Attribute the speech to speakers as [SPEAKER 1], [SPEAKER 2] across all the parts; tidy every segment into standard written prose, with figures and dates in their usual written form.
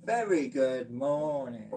[SPEAKER 1] Very good morning.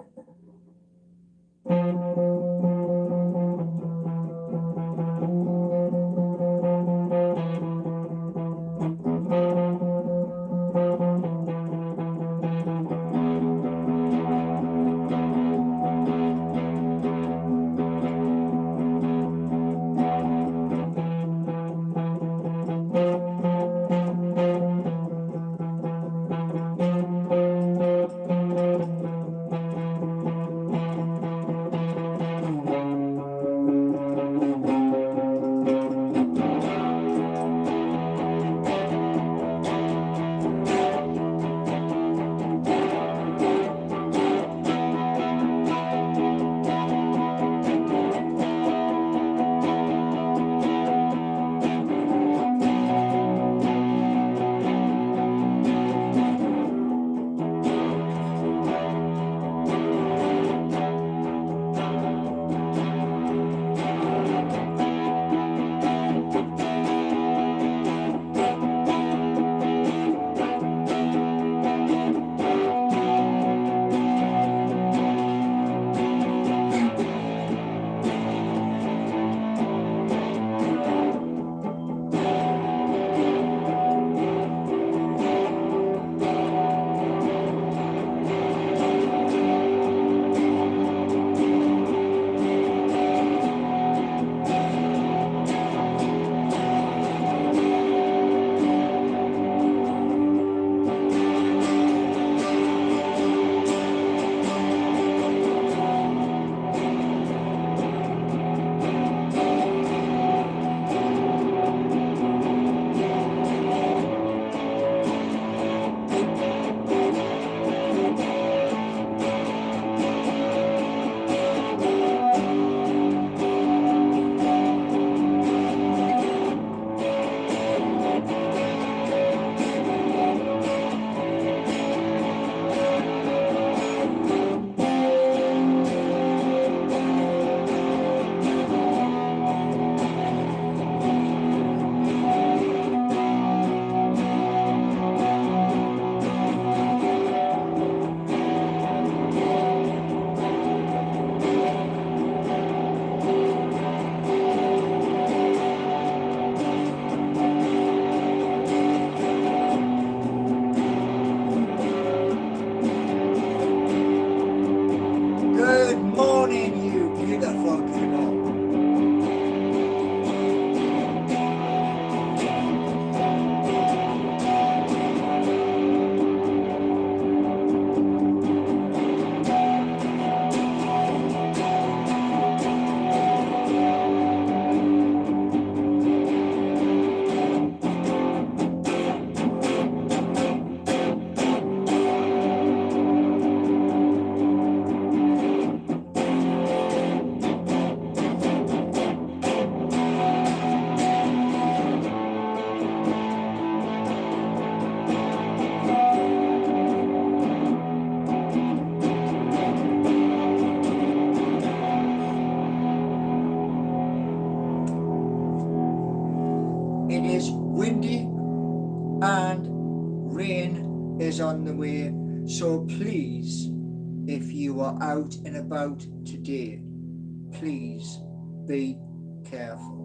[SPEAKER 1] Good morning, you beautiful people. It is windy and rain is on the way, so please, if you are out and about today, please be careful.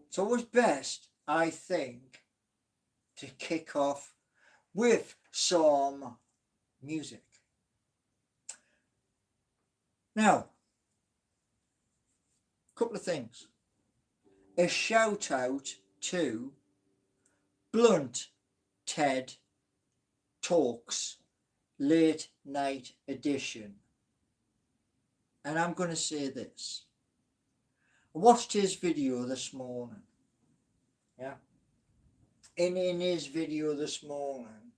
[SPEAKER 1] It's always best, I think, to kick off with some music. Now, a couple of things. A shout out to Blunt TED Talks Late Night Edition. And I'm going to say this. I watched his video this morning. Yeah. In his video this morning,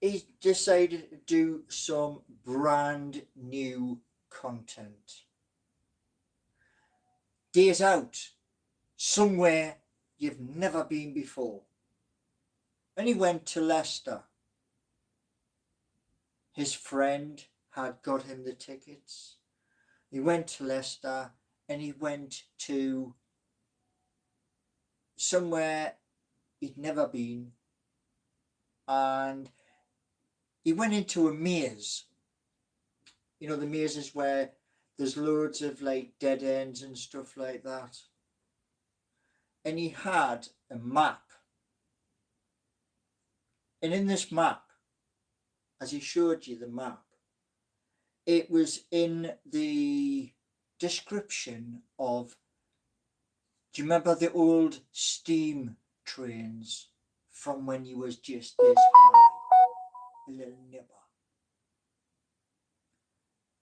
[SPEAKER 1] he decided to do some brand new content. Days out, somewhere you've never been before. And he went to Leicester. His friend had got him the tickets. He went to Leicester and he went to somewhere he'd never been, and he went into a maze. You know, the mazes where there's loads of like dead ends and stuff like that. And he had a map. And in this map, as he showed you the map, it was in the description of, do you remember the old steam trains from when you was just this high? A little nipper.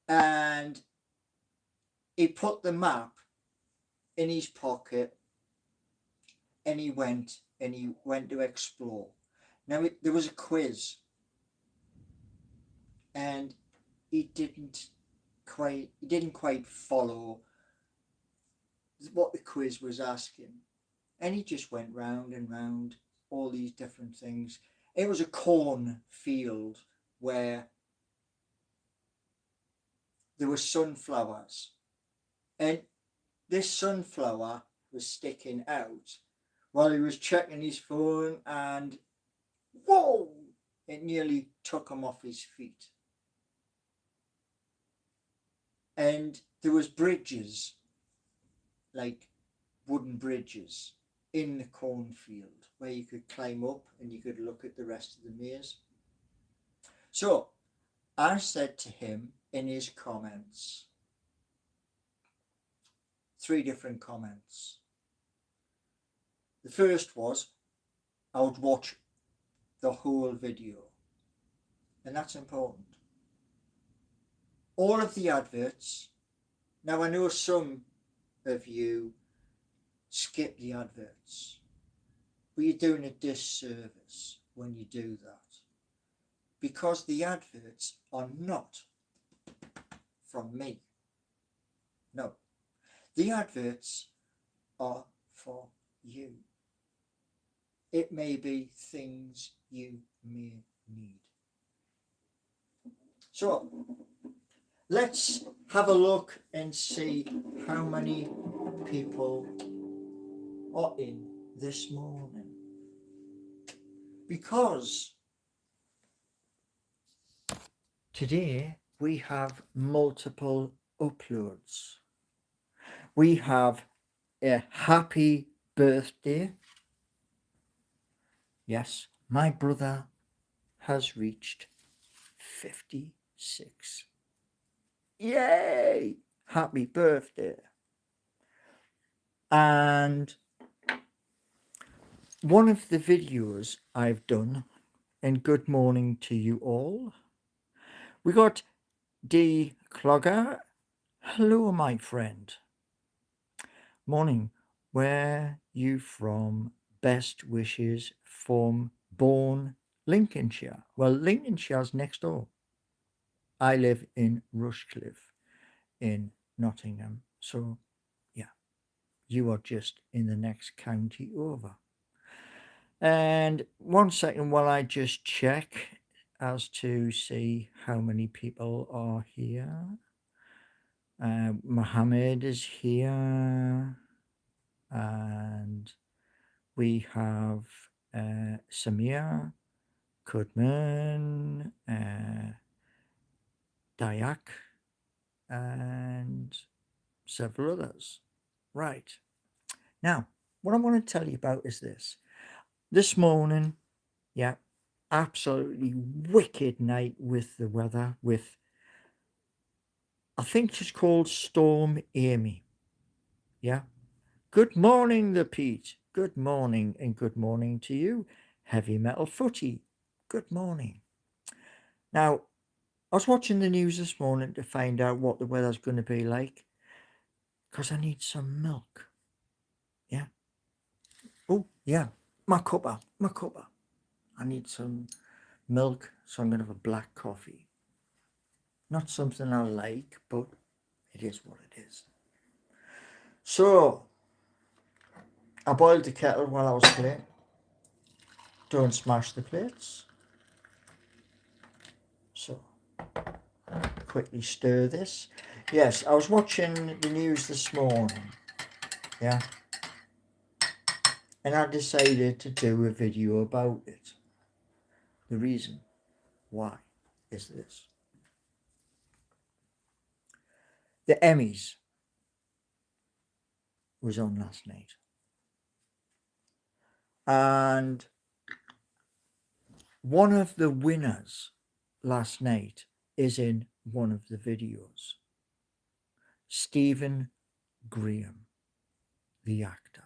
[SPEAKER 1] And he put the map in his pocket and he went to explore. Now there was a quiz and he didn't quite follow what the quiz was asking, and he just went round and round all these different things. It was a corn field where there were sunflowers, and this sunflower was sticking out while he was checking his phone, and whoa, it nearly took him off his feet. And there was bridges, like wooden bridges, in the cornfield where you could climb up and you could look at the rest of the maze. So I said to him in his comments, 3 different comments. The first was, I would watch the whole video, and that's important. All of the adverts. Now I know some of you skip the adverts, but you're doing a disservice when you do that, because the adverts are not from me. No, the adverts are for you. It may be things you may need. So let's have a look and see how many people are in this morning. Because today we have multiple uploads. We have a happy birthday. Yes, my brother has reached 56. Yay! Happy birthday. And one of the videos I've done, and good morning to you all, we got D. Clogger. Hello, my friend. Morning. Where you from? Best wishes from Bourne, Lincolnshire. Well, Lincolnshire's next door. I live in Rushcliffe in Nottingham. So, yeah, you are just in the next county over. And 1 second while I just check as to see how many people are here. Mohammed is here, and we have Samir, Kudman, Dayak, and several others. Right. Now, what I want to tell you about is this. This morning, yeah, absolutely wicked night with the weather, with, I think it's called Storm Amy. Yeah. Good morning, the Pete. Good morning, and good morning to you, Heavy Metal Footy. Good morning. Now, I was watching the news this morning to find out what the weather's going to be like, because I need some milk. Yeah. Oh, yeah. My cuppa. My cuppa. I need some milk, so I'm going to have a black coffee. Not something I like, but it is what it is. So, I boiled the kettle while I was playing. Don't smash the plates. So, quickly stir this. Yes, I was watching the news this morning. Yeah. And I decided to do a video about it. The reason why is this. The Emmys was on last night. And one of the winners last night is in one of the videos. Stephen Graham, the actor.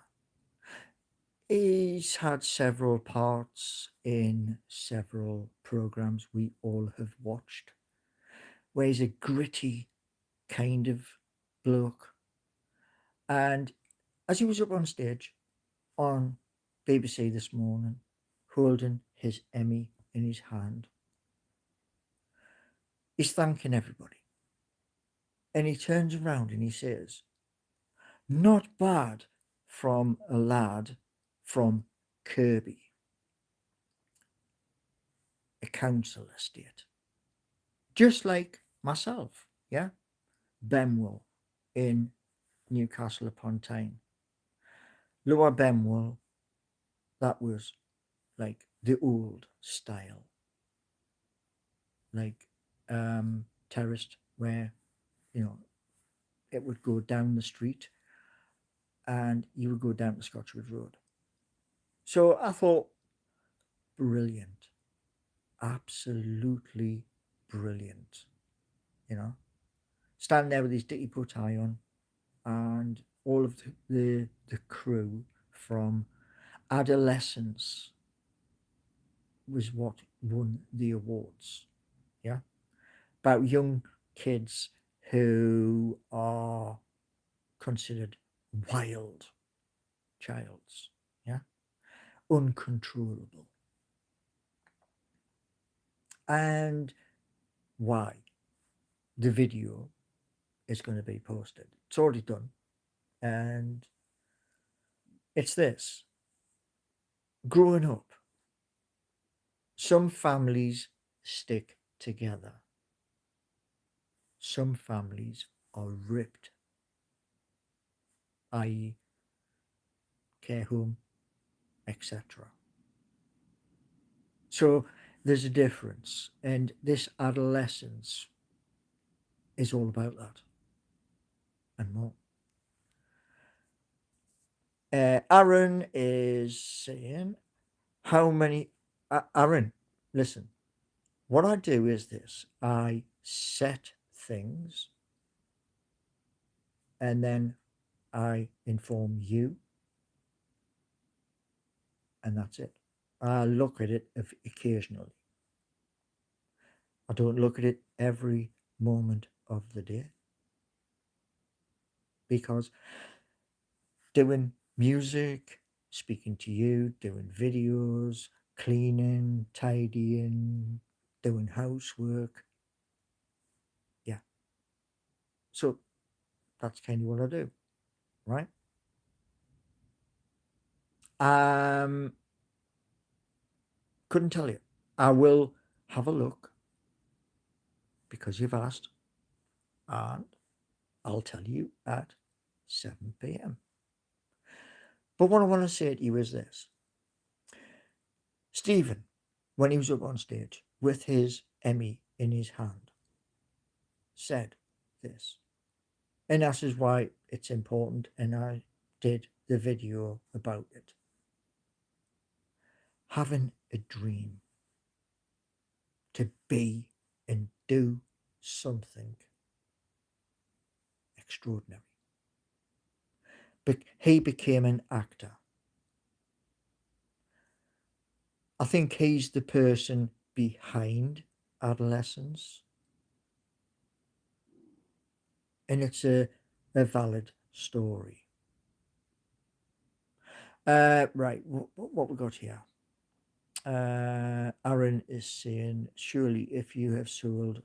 [SPEAKER 1] He's had several parts in several programs we all have watched, where he's a gritty kind of bloke. And as he was up on stage on BBC this morning, holding his Emmy in his hand, he's thanking everybody. And he turns around and he says, "Not bad from a lad from Kirby, a council estate. Just like myself, yeah? Bemwell in Newcastle upon Tyne. Lower Bemwell, that was like the old style, like terraced, where, you know, it would go down the street and you would go down to Scotchwood Road. So I thought, brilliant, absolutely brilliant, you know. Standing there with his dicky bow tie on, and all of the crew from Adolescence was what won the awards. Yeah. About young kids who are considered wild childs. Yeah. Uncontrollable. And why the video is going to be posted. It's already done. And it's this. Growing up, some families stick together. Some families are ripped, i.e., care home, etc. So there's a difference, and this adolescence is all about that and more. Aaron is saying, how many? Aaron, listen, what I do is this: I set things and then I inform you, and that's it. I look at it occasionally. I don't look at it every moment of the day, because doing music, speaking to you, doing videos, cleaning, tidying, doing housework. Yeah. So that's kind of what I do, right? Um, couldn't tell you. I will have a look because you've asked, and I'll tell you at 7 p.m. But what I want to say to you is this. Stephen, when he was up on stage with his Emmy in his hand, said this. And that is why it's important, and I did the video about it. Having a dream. to be and do something extraordinary. But he became an actor. I think he's the person behind adolescence, and it's a valid story. Right, what we got here? Aaron is saying, surely if you have sold,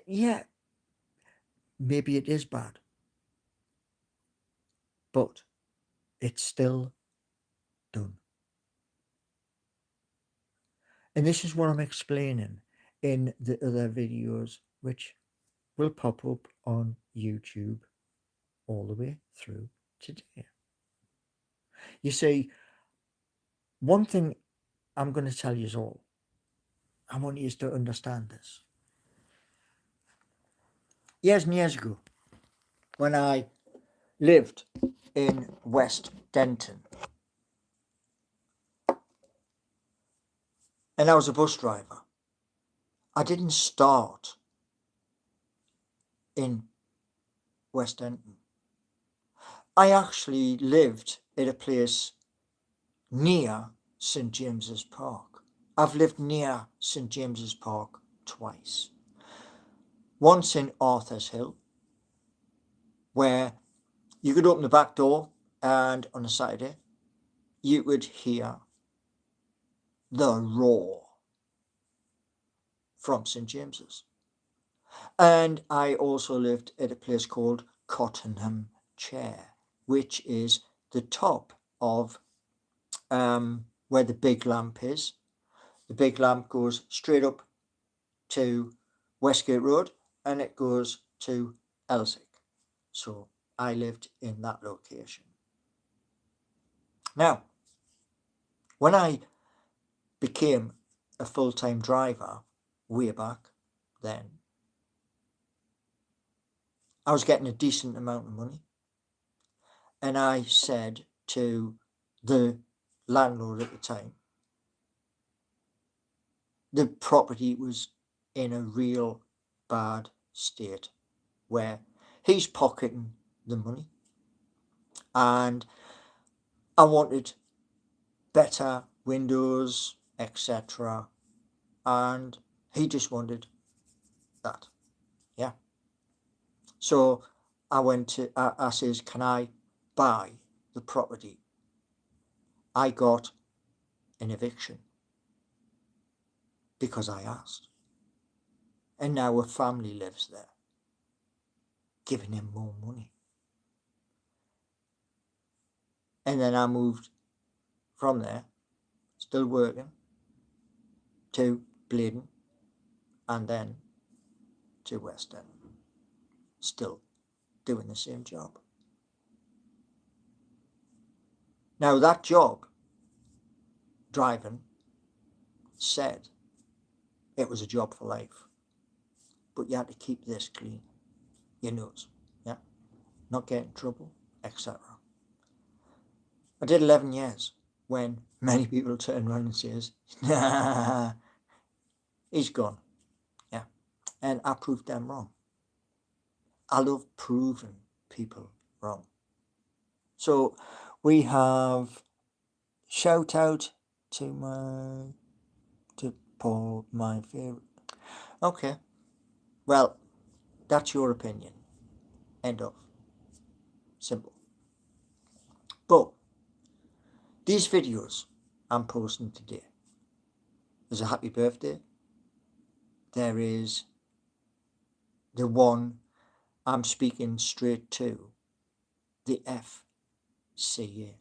[SPEAKER 1] yeah, maybe it is bad, but it's still done. And this is what I'm explaining in the other videos, which will pop up on YouTube all the way through today. You see, one thing I'm going to tell you all, I want you to understand this. Years and years ago, when I lived in West Denton, and I was a bus driver, I didn't start in West Denton. I actually lived at a place near St James's Park. I've lived near St James's Park twice. Once in Arthur's Hill, where you could open the back door and on a Saturday you would hear the roar from St James's. And I also lived at a place called Cottenham Chair, which is the top of where the big lamp is. The big lamp goes straight up to Westgate Road and it goes to Elsick. So I lived in that location. Now, when I became a full-time driver way back then, I was getting a decent amount of money. And I said to the landlord at the time, the property was in a real bad state where he's pocketing the money and I wanted better windows, etc. And he just wanted that. Yeah. So I went to, I says, can I buy the property? I got an eviction because I asked. And now a family lives there, giving him more money. And then I moved from there, still working, to Bladen, and then to West End, still doing the same job. Now that job, driving, said it was a job for life, but you had to keep this clean, your nose, yeah, not get in trouble, etc. I did 11 years when many people turn around and says, nah, he's gone, yeah, and I proved them wrong. I love proving people wrong. So we have shout out to Paul, my favourite. Okay, well, that's your opinion. End of. Simple. But these videos I'm posting today, there's a happy birthday. There is the one I'm speaking straight to, the FCA.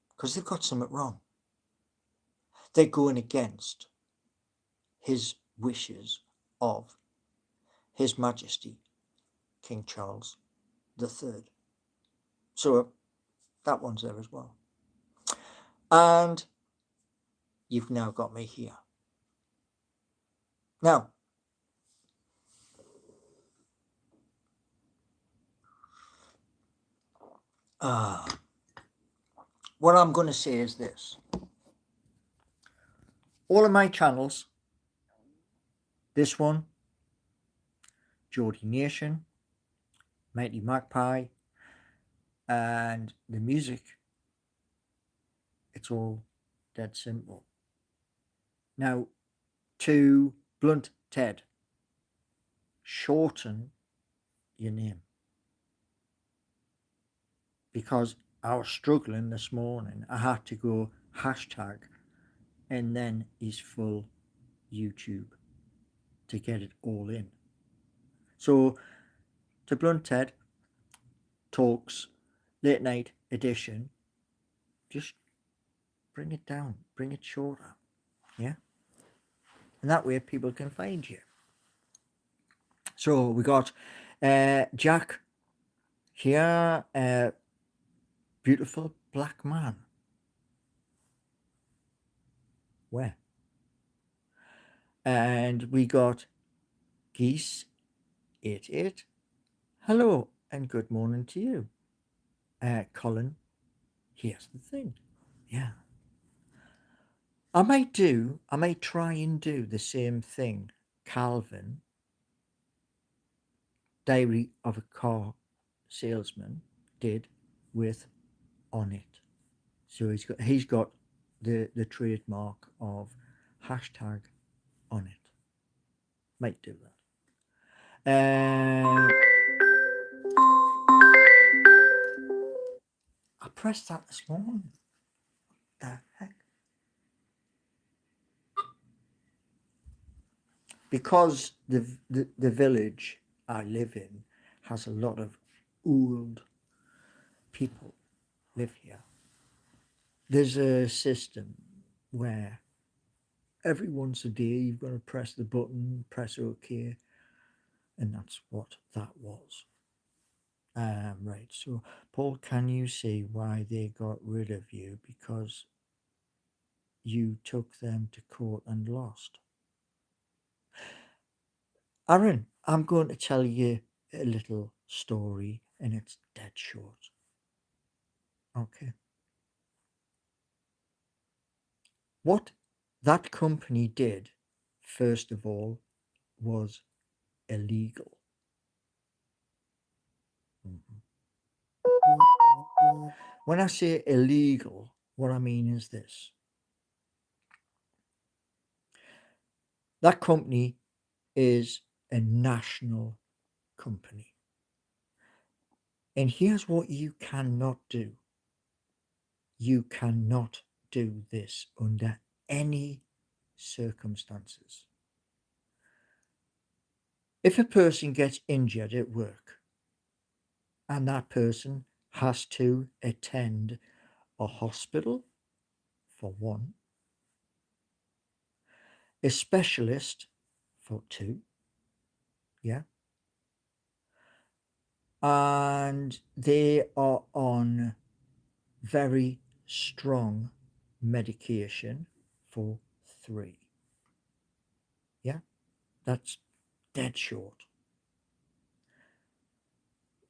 [SPEAKER 1] Because they've got something wrong. They're going against his wishes of His Majesty King Charles III. So that one's there as well. And you've now got me here. Now, what I'm going to say is this. All of my channels, this one, Geordie Nation, Mighty Magpie, and the music, it's all dead simple. Now, to Blunt Ted, shorten your name. Because I was struggling this morning, I had to go hashtag and then his full YouTube to get it all in. So, to Blunt Ted Talks Late Night Edition, just bring it down, bring it shorter, yeah? And that way people can find you. So we got Jack here, beautiful black man. Where? And we got Geese 88. Hello and good morning to you. Colin, here's the thing. Yeah. I might try and do the same thing Calvin, Diary of a Car Salesman, did with On It. So he's got the trademark of hashtag On It. Might do that. I pressed that this morning. The heck? Because the village I live in has a lot of old people live here. There's a system where every once a day you've got to press the button, press OK, and that's what that was. Right, so Paul, can you see why they got rid of you? Because you took them to court and lost. Aaron, I'm going to tell you a little story and it's dead short. Okay. What that company did, first of all, was illegal. Mhm. When I say illegal, what I mean is this. That company is a national company. And here's what you cannot do. You cannot do this under any circumstances. If a person gets injured at work and that person has to attend a hospital for one, a specialist for two, yeah, and they are on very strong medication for three, yeah, that's dead short.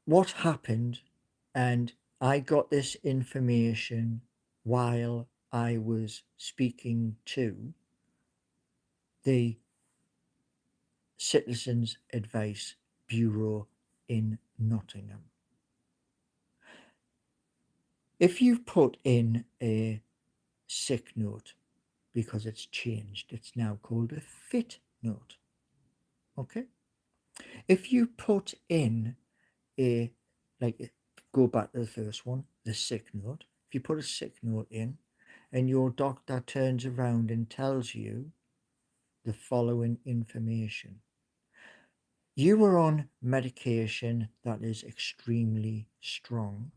[SPEAKER 1] What happened, and I got this information while I was speaking to the Citizens Advice Bureau in Nottingham. If you put in a sick note, because it's changed, it's now called a fit note. Okay? If you put in a, like, go back to the first one, the sick note. If you put a sick note in and your doctor turns around and tells you the following information: you are on medication that is extremely strong,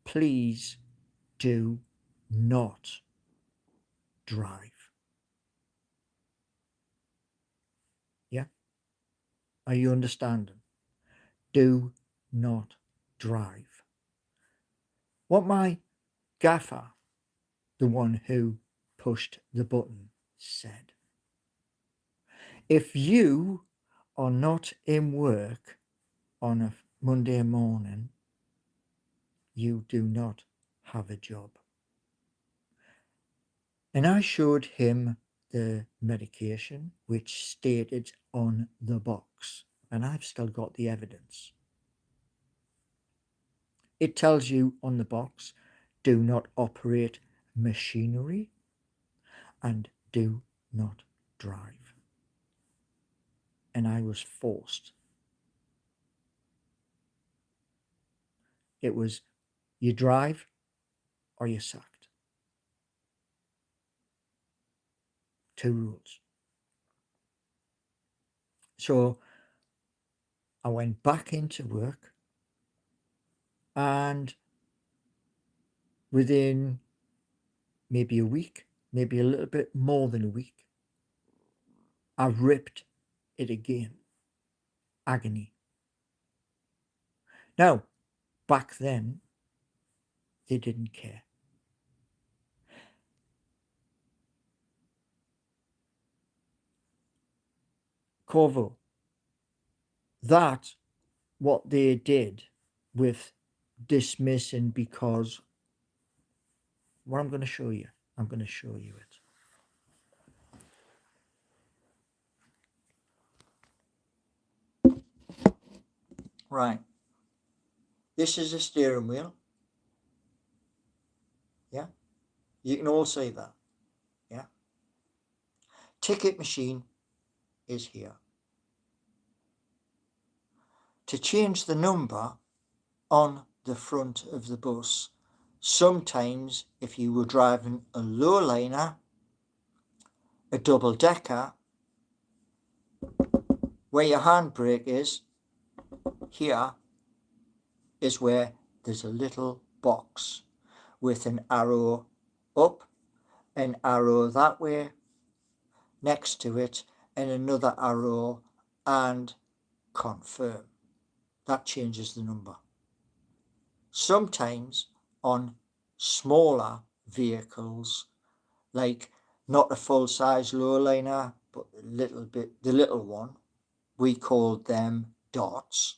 [SPEAKER 1] please do not drive. Yeah? Are you understanding? Do not drive. What my gaffer, the one who pushed the button, said: if you are not in work on a Monday morning, you do not have a job. And I showed him the medication which stated on the box, and I've still got the evidence. It tells you on the box, do not operate machinery and do not drive. And I was forced. It was, you drive or you're sacked. 2 rules. So I went back into work, and within maybe a week, maybe a little bit more than a week, I ripped it again. Agony. Now, back then, they didn't care. Corvo, that what they did with dismissing, because what I'm going to show you, I'm going to show you it. Right. This is a steering wheel. Yeah. You can all see that. Yeah. Ticket machine is here. To change the number on the front of the bus, sometimes if you were driving a lowliner, a double decker, where your handbrake is, here is where there's a little box with an arrow up, an arrow that way, next to it, and another arrow, and confirm. That changes the number. Sometimes on smaller vehicles, like not a full-size lowliner, but the little one, we called them dots.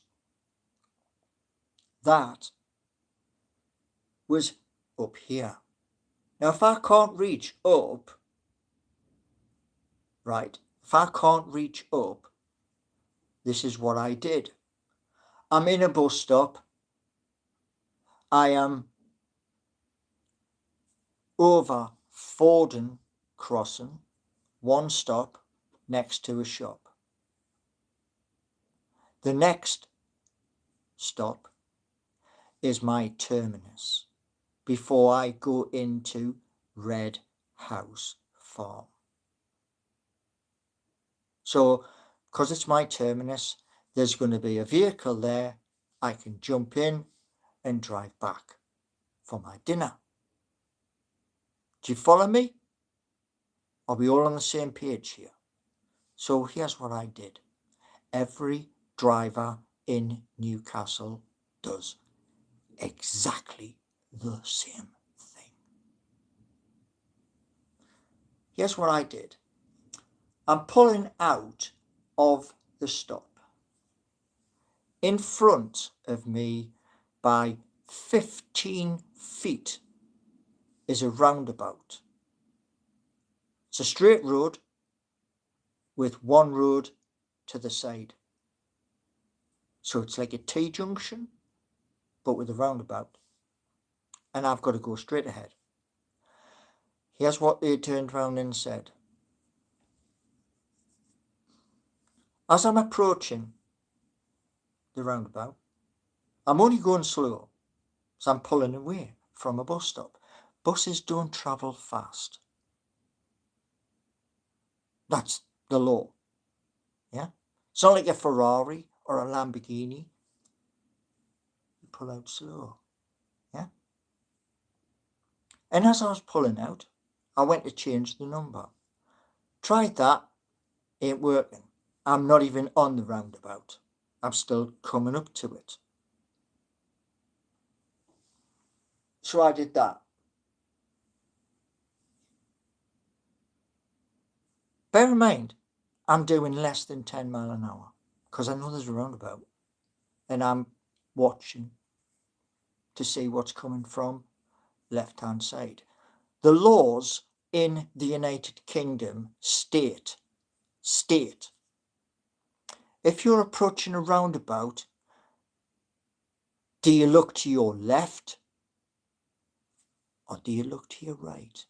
[SPEAKER 1] That was up here. Now, if I can't reach up, right, if I can't reach up, this is what I did. I'm in a bus stop. I am over Forden Crossing, one stop next to a shop. The next stop is my terminus before I go into Red House Farm. So, because it's my terminus, there's going to be a vehicle there. I can jump in and drive back for my dinner. Do you follow me? Are we all on the same page here? So here's what I did. Every driver in Newcastle does exactly the same thing. Here's what I did. I'm pulling out of the stop. In front of me by 15 feet is a roundabout. It's a straight road with one road to the side. So it's like a T-junction, but with a roundabout. And I've got to go straight ahead. Here's what they turned around and said. As I'm approaching the roundabout, I'm only going slow, so I'm pulling away from a bus stop. Buses don't travel fast. That's the law. Yeah? It's not like a Ferrari or a Lamborghini. You pull out slow. Yeah? And as I was pulling out, I went to change the number. Tried that, ain't working. I'm not even on the roundabout. I'm still coming up to it. So I did that. Bear in mind, I'm doing less than 10 miles an hour because I know there's a roundabout and I'm watching to see what's coming from left-hand side. The laws in the United Kingdom state, if you're approaching a roundabout, do you look to your left or do you look to your right?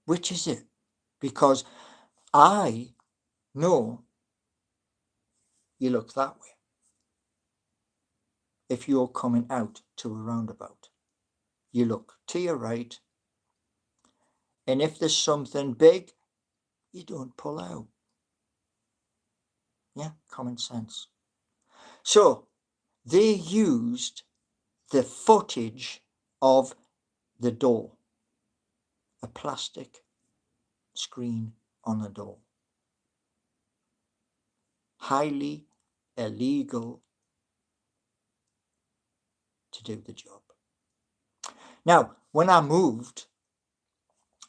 [SPEAKER 1] Which is it? Because I know you look that way if you're coming out to a roundabout. You look to your right, and if there's something big, you don't pull out. Yeah, common sense. So they used the footage of the door, a plastic screen on the door. Highly illegal to do the job. Now, when I moved,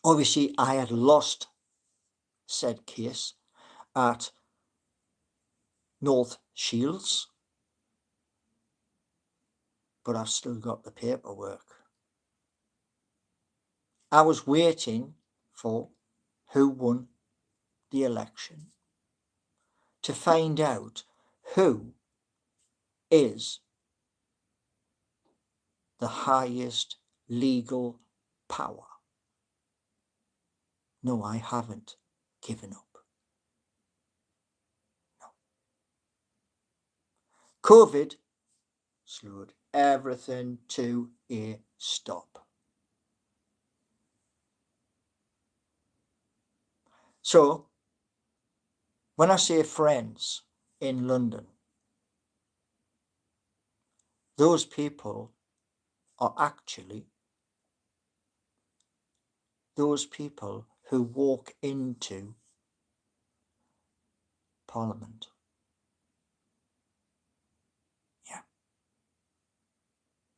[SPEAKER 1] obviously I had lost said case at North Shields, but I've still got the paperwork. I was waiting for who won the election to find out who is the highest legal power. No, I haven't given up. No. COVID slowed everything to a stop. So, when I say friends in London, those people are actually those people who walk into Parliament. Yeah.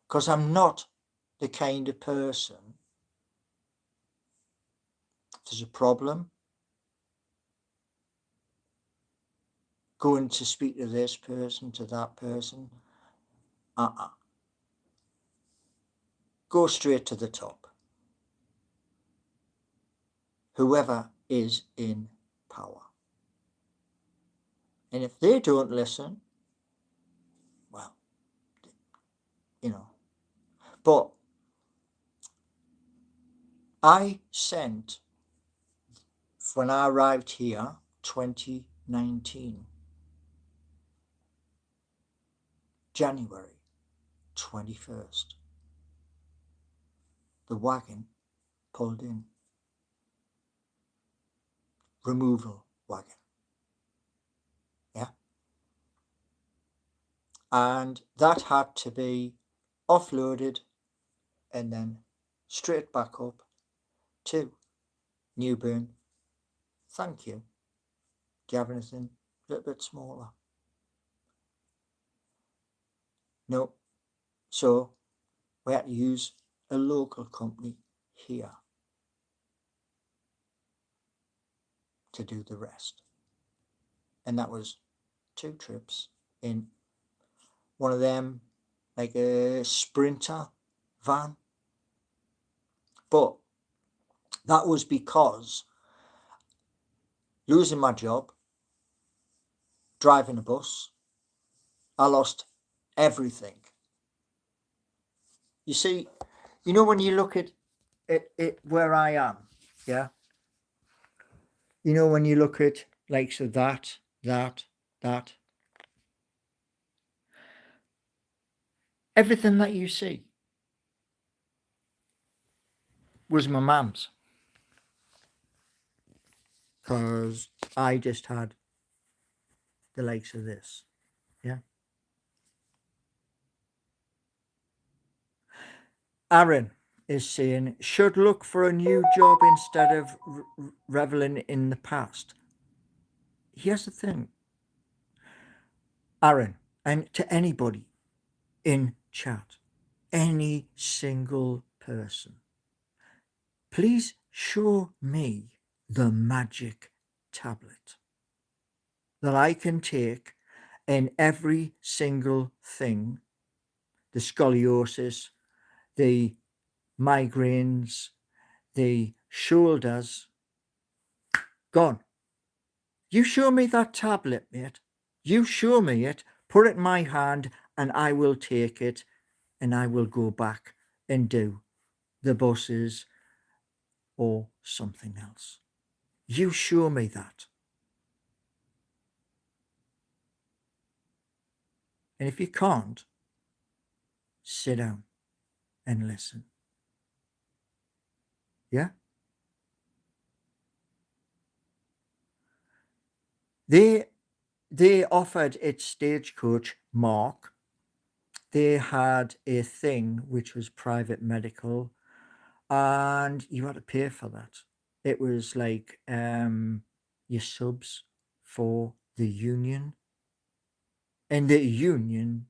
[SPEAKER 1] Because I'm not the kind of person, if there's a problem, going to speak to this person, to that person. Go straight to the top. Whoever is in power. And if they don't listen, well, you know. But I sent, when I arrived here, 2019, January 21st, the wagon pulled in. Removal wagon. Yeah. And that had to be offloaded and then straight back up to Newburn. Thank you. Do you have anything a little bit smaller? No. So we had to use a local company here to do the rest. And that was 2 trips in one of them, like a Sprinter van. But that was because losing my job, driving a bus, I lost everything. You see, you know, when you look at it where I am, yeah, you know, when you look at like, so that, everything that you see was my mum's, because I just had the likes of this, yeah. Aaron is saying, should look for a new job instead of reveling in the past. Here's the thing, Aaron, and to anybody in chat, any single person, please show me the magic tablet that I can take in every single thing, the scoliosis, the migraines, the shoulders, gone. You show me that tablet, mate. You show me it, put it in my hand, and I will take it and I will go back and do the buses or something else. You show me that. And if you can't, sit down and listen. Yeah? They offered its stagecoach Mark. They had a thing which was private medical, and you had to pay for that. It was like your subs for the union. And the union,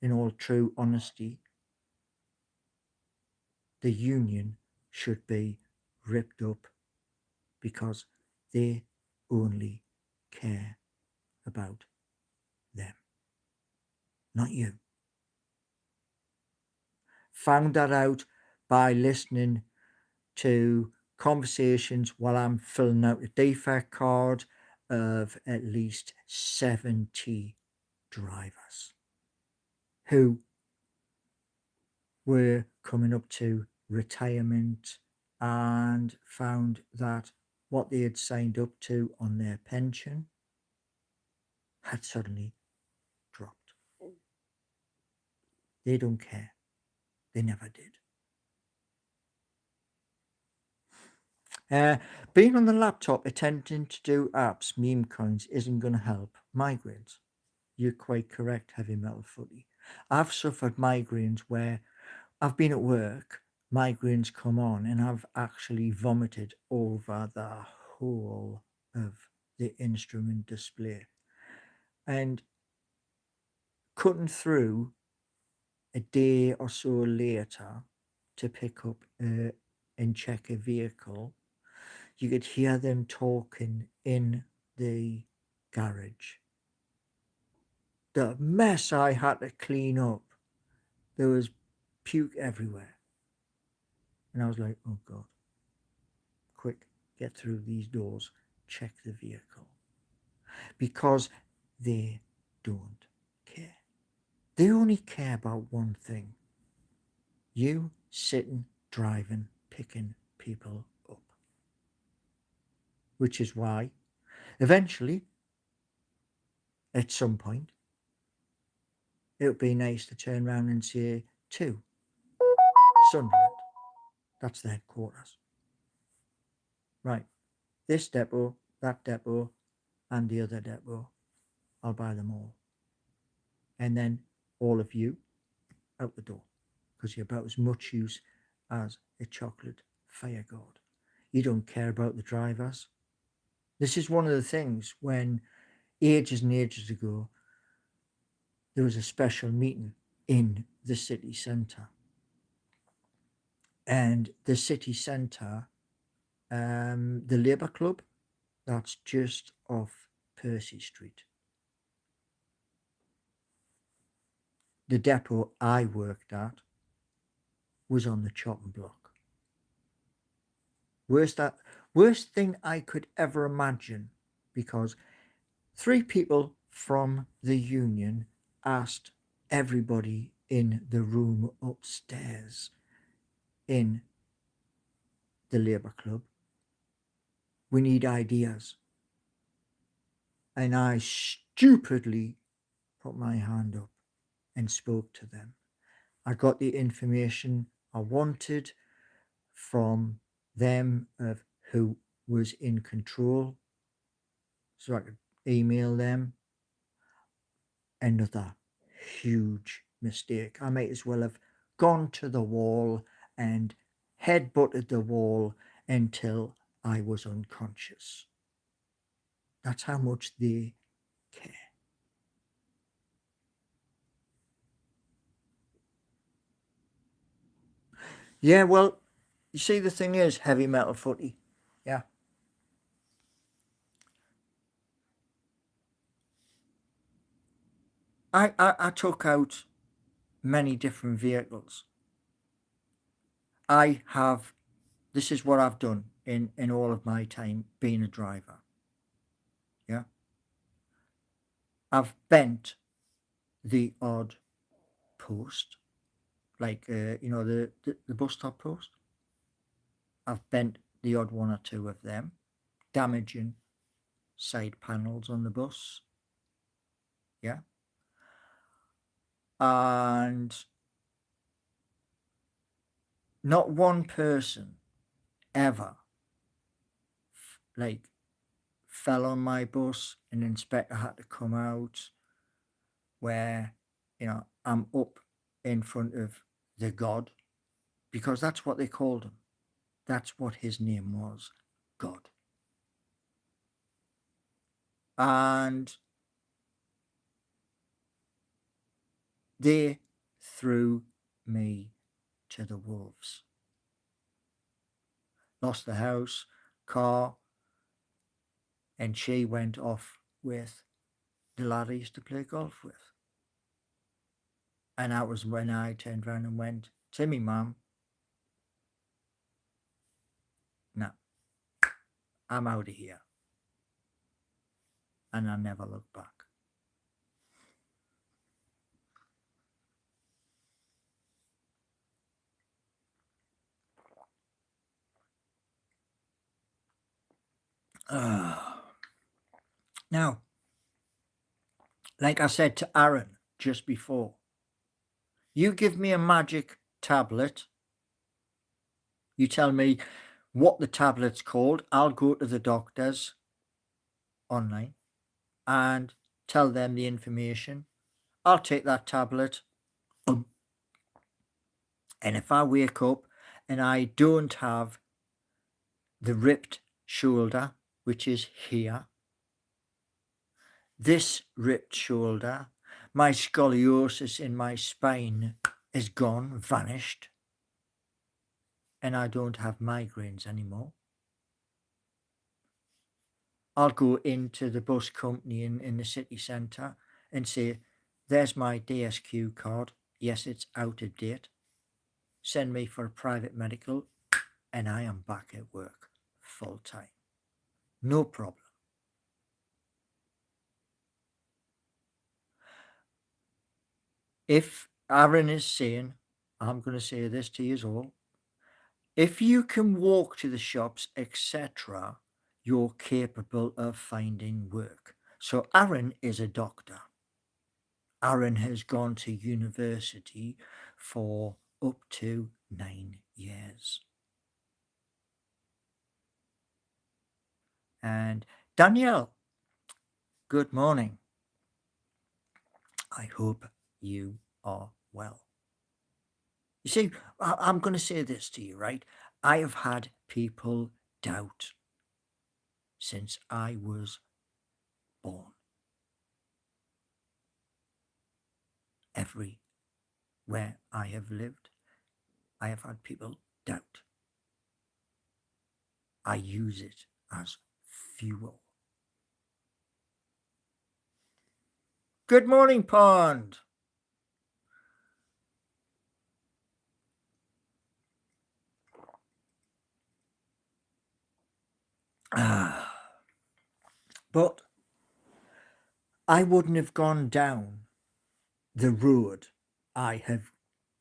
[SPEAKER 1] in all true honesty, the union should be ripped up because they only care about them, not you. Found that out by listening to conversations while I'm filling out a defect card of at least 70 drivers who were coming up to retirement and found that what they had signed up to on their pension had suddenly dropped. They don't care. They never did. Being on the laptop attempting to do apps, meme coins, isn't going to help migraines. You're quite correct, Heavy Metal Footy. I've suffered migraines where I've been at work, migraines come on, and I've actually vomited over the whole of the instrument display. And cutting through a day or so later to pick up and check a vehicle, you could hear them talking in the garage. The mess I had to clean up. There was puke everywhere. And I was like, oh God, quick, get through these doors, check the vehicle. Because they don't care. They only care about one thing: you sitting, driving, picking people up. Which is why, eventually, at some point, it would be nice to turn around and say, to Sunderland, that's the headquarters. Right, this depot, that depot, and the other depot, I'll buy them all. And then all of you out the door, because you're about as much use as a chocolate fire guard. You don't care about the drivers. This is one of the things when ages and ages ago there was a special meeting in the city centre. And the city centre, the Labour Club, that's just off Percy Street. The depot I worked at was on the chopping block. Worst thing I could ever imagine, because 3 people from the union asked everybody in the room upstairs in the Labour Club, we need ideas. And I stupidly put my hand up and spoke to them. I got the information I wanted from them of who was in control, so I could email them. Another huge mistake. I might as well have gone to the wall and headbutted the wall until I was unconscious. That's how much they care. Yeah, well, you see, the thing is, Heavy Metal Footy. Yeah. I took out many different vehicles. This is what I've done in all of my time being a driver. Yeah. I've bent the odd post, like, the bus stop post. I've bent the odd one or two of them, damaging side panels on the bus. Yeah. And not one person ever, like, fell on my bus. An inspector had to come out where, I'm up in front of the God, because that's what they called him. That's what his name was, God. And they threw me to the wolves. Lost the house, car, and she went off with the lad I used to play golf with. And that was when I turned around and went to me mum, no, I'm out of here. And I never looked back. Now, like I said to Aaron just before, you give me a magic tablet, you tell me what the tablet's called, I'll go to the doctors online and tell them the information. I'll take that tablet, and if I wake up and I don't have the ripped shoulder, which is here, this ripped shoulder, my scoliosis in my spine is gone, vanished, and I don't have migraines anymore, I'll go into the bus company in the city centre and say, there's my DSQ card. Yes, it's out of date. Send me for a private medical, and I am back at work full time. No problem. If Aaron is saying, I'm going to say this to you all, if you can walk to the shops, etc., you're capable of finding work. So Aaron is a doctor. Aaron has gone to university for up to 9 years. And Danielle, good morning. I hope you are well. You see, I'm going to say this to you, right? I have had people doubt since I was born. Everywhere I have lived, I have had people doubt. I use it as fuel. Good morning, Pond. But I wouldn't have gone down the road I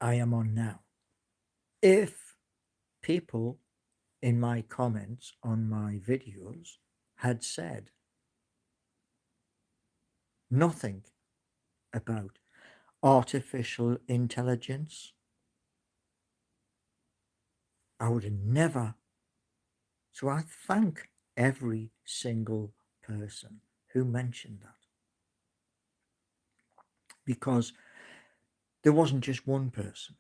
[SPEAKER 1] am on now if people in my comments on my videos had said nothing about artificial intelligence. I would have never. So I thank every single person who mentioned that, because there wasn't just one person.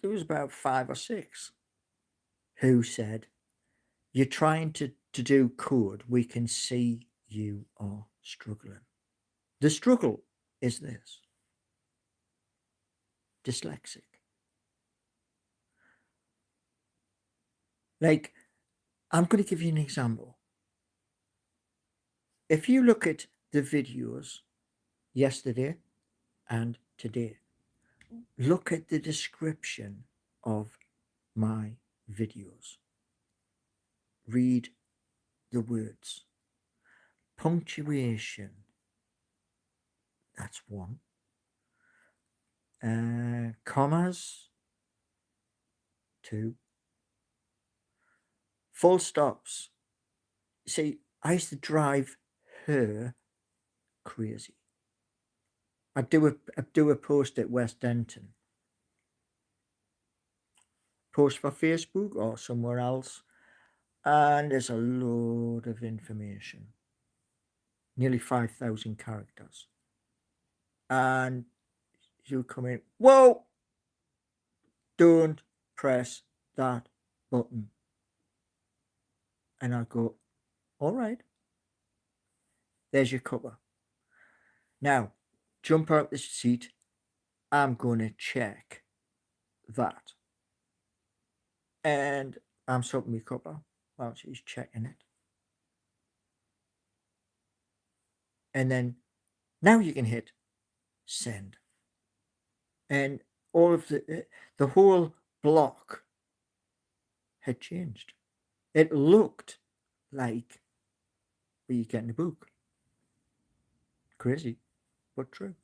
[SPEAKER 1] There was about 5 or 6 who said, you're trying to do code. We can see you are struggling. The struggle is this: dyslexic. Like, I'm going to give you an example. If you look at the videos yesterday and today, look at the description of my videos. Read the words. Punctuation, that's one. Commas, two. Full stops. See, I used to drive her crazy. I'd do a post at West Denton. Post for Facebook or somewhere else. And there's a load of information. Nearly 5,000 characters. And you come in, whoa! Don't press that button. And I go, all right. There's your cover. Now, jump out the seat. I'm going to check that. And I'm sorting my cover while she's checking it. And then now you can hit send. And all of the whole block had changed. It looked like you getting a book. Crazy, but true.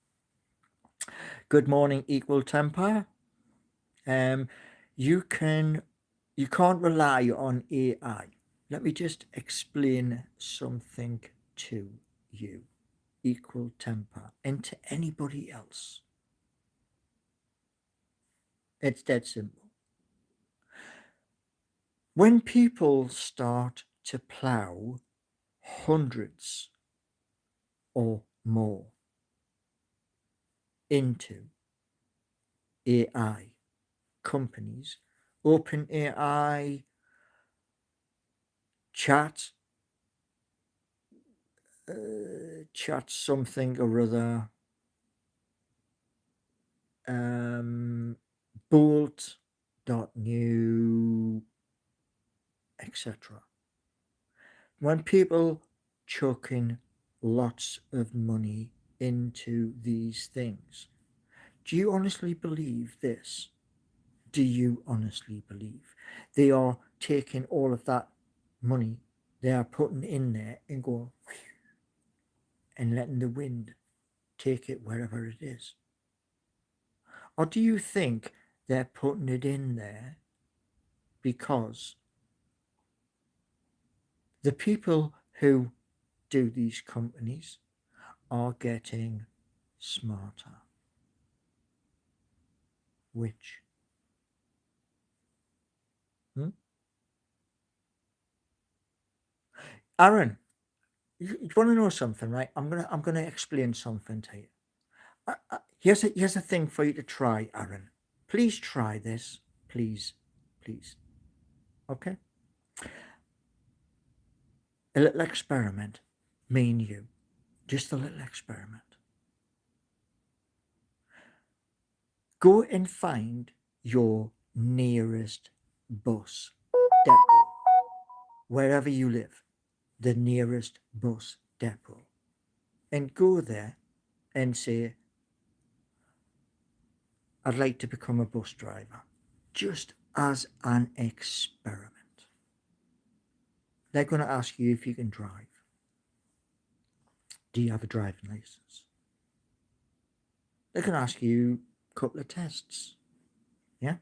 [SPEAKER 1] Good morning, equal temper. You can't rely on AI. Let me just explain something to you. Equal temper and to anybody else. It's dead simple. When people start to plow hundreds or more into AI companies, OpenAI, chat something or other, bolt.new, etc. When people chucking lots of money into these things, do you honestly believe this? Do you honestly believe they are taking all of that money they are putting in there and going and letting the wind take it wherever it is? Or do you think they're putting it in there because the people who do these companies are getting smarter? Which? Aaron, you want to know something, right? I'm gonna explain something to you. Here's a thing for you to try, Aaron. Please try this, please. Okay. A little experiment, me and you, just a little experiment. Go and find your nearest bus depot, wherever you live, the nearest bus depot, and go there and say, I'd like to become a bus driver, just as an experiment. They're going to ask you if you can drive. Do you have a driving license? They're going to ask you a couple of tests. Yeah?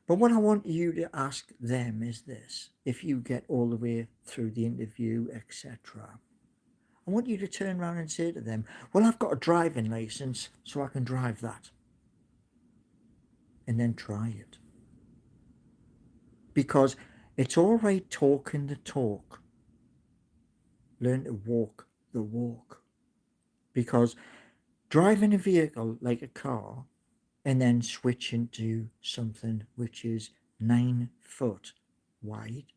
[SPEAKER 1] But what I want you to ask them is this. If you get all the way through the interview, etc., I want you to turn around and say to them, well, I've got a driving license, so I can drive that. And then try it. Because it's all right talking the talk. Learn to walk the walk. Because driving a vehicle like a car and then switching to something which is 9 foot wide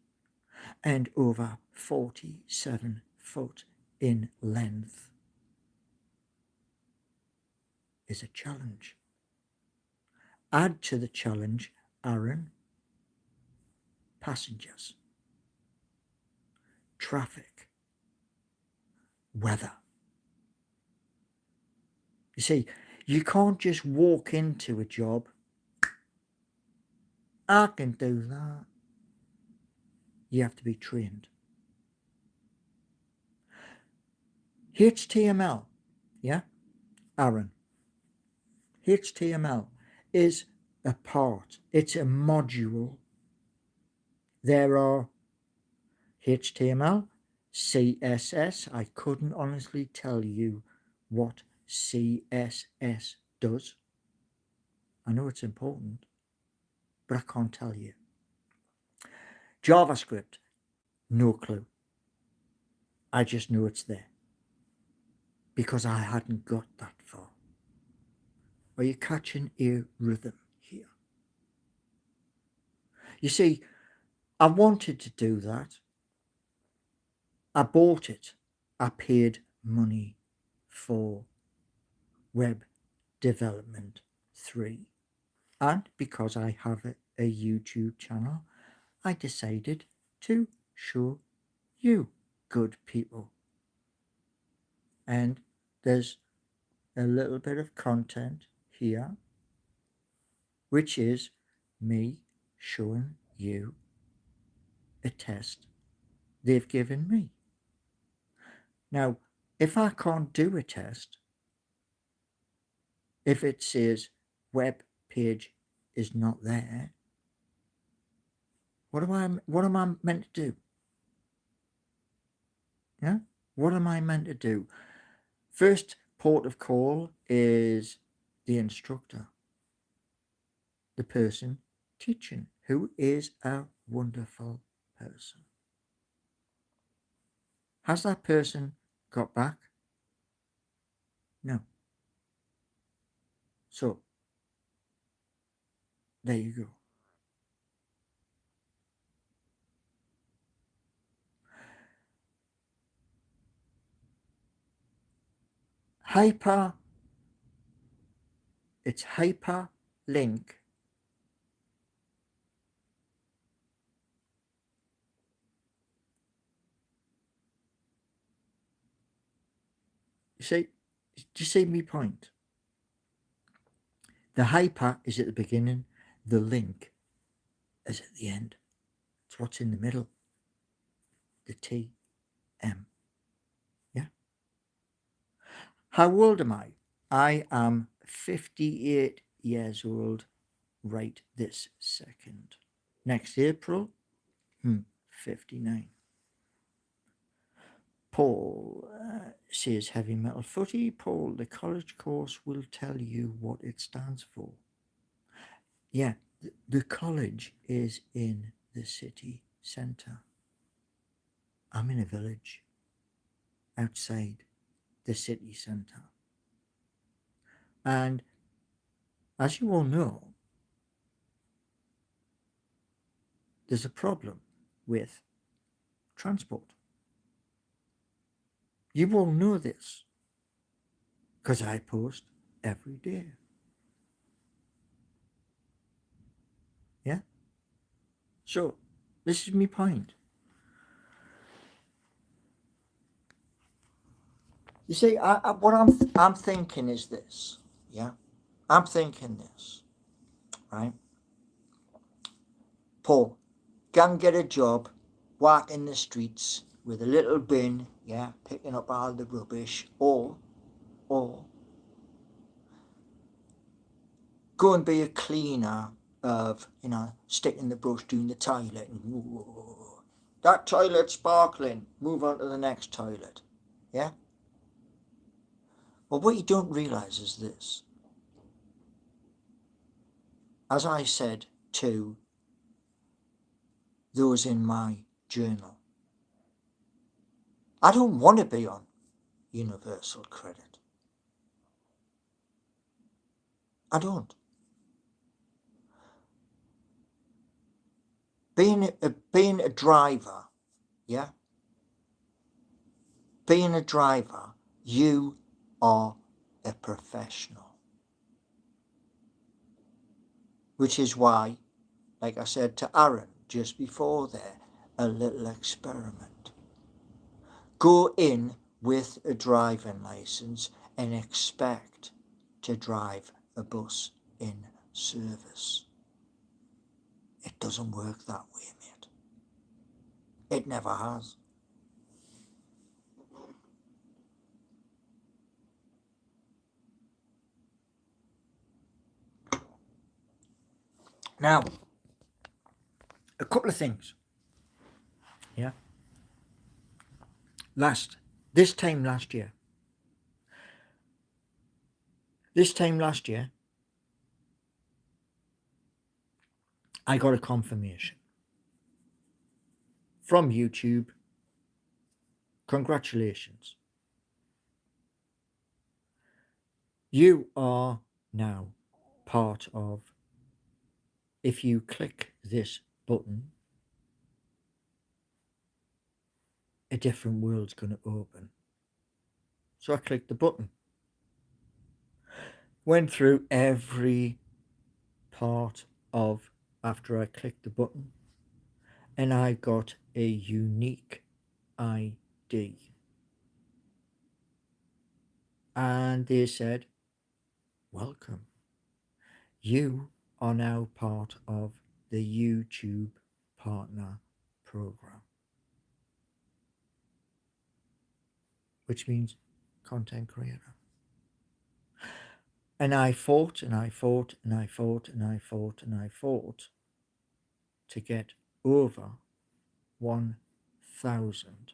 [SPEAKER 1] and over 47 foot in length is a challenge. Add to the challenge, Aaron, passengers, traffic, weather. You see, You can't just walk into a job. I can do that. You have to be trained. HTML, yeah, Aaron. HTML is a part, it's a module. There are HTML, CSS. I couldn't honestly tell you what CSS does. I know it's important, but I can't tell you. JavaScript, no clue. I just know it's there because I hadn't got that far. Are you catching a rhythm here? You see, I wanted to do that. I bought it. I paid money for Web Development 3. And because I have a YouTube channel, I decided to show you good people. And there's a little bit of content here, which is me showing you a test they've given me. Now, if I can't do a test, if it says web page is not there, what am I meant to do? Yeah? What am I meant to do? First port of call is the instructor, the person teaching, who is a wonderful person. Has that person got back? No. So, there you go. It's hyperlink. You see, do you see my point? The hyper is at the beginning, the link is at the end. It's what's in the middle. The TM. Yeah? How old am I? I am 58 years old right this second. Next April, 59. Paul says heavy metal footy. Paul, the college course will tell you what it stands for. Yeah, the college is in the city centre. I'm in a village outside the city centre. And as you all know, there's a problem with transport. You all know this because I post every day. Yeah? So, this is my point. You see, what I'm thinking is this. Yeah? I'm thinking this. Right? Paul, go and get a job, work in the streets with a little bin, yeah, picking up all the rubbish, or go and be a cleaner of, sticking the brush, doing the toilet, and whoa, that toilet's sparkling, move on to the next toilet, yeah? Well, what you don't realise is this. As I said to those in my journal, I don't want to be on universal credit. I don't. Being a driver, yeah? Being a driver, you are a professional. Which is why, like I said to Aaron just before there, a little experiment. Go in with a driving license and expect to drive a bus in service. It doesn't work that way, mate. It never has. Now, a couple of things. Yeah. This time last year, I got a confirmation from YouTube. Congratulations. You are now part of, if you click this button, a different world's going to open. So I clicked the button. Went through every part of after I clicked the button, and I got a unique ID. And they said, welcome. You are now part of the YouTube Partner Program, which means content creator. And I fought and I fought and I fought and I fought and I fought to get over 1,000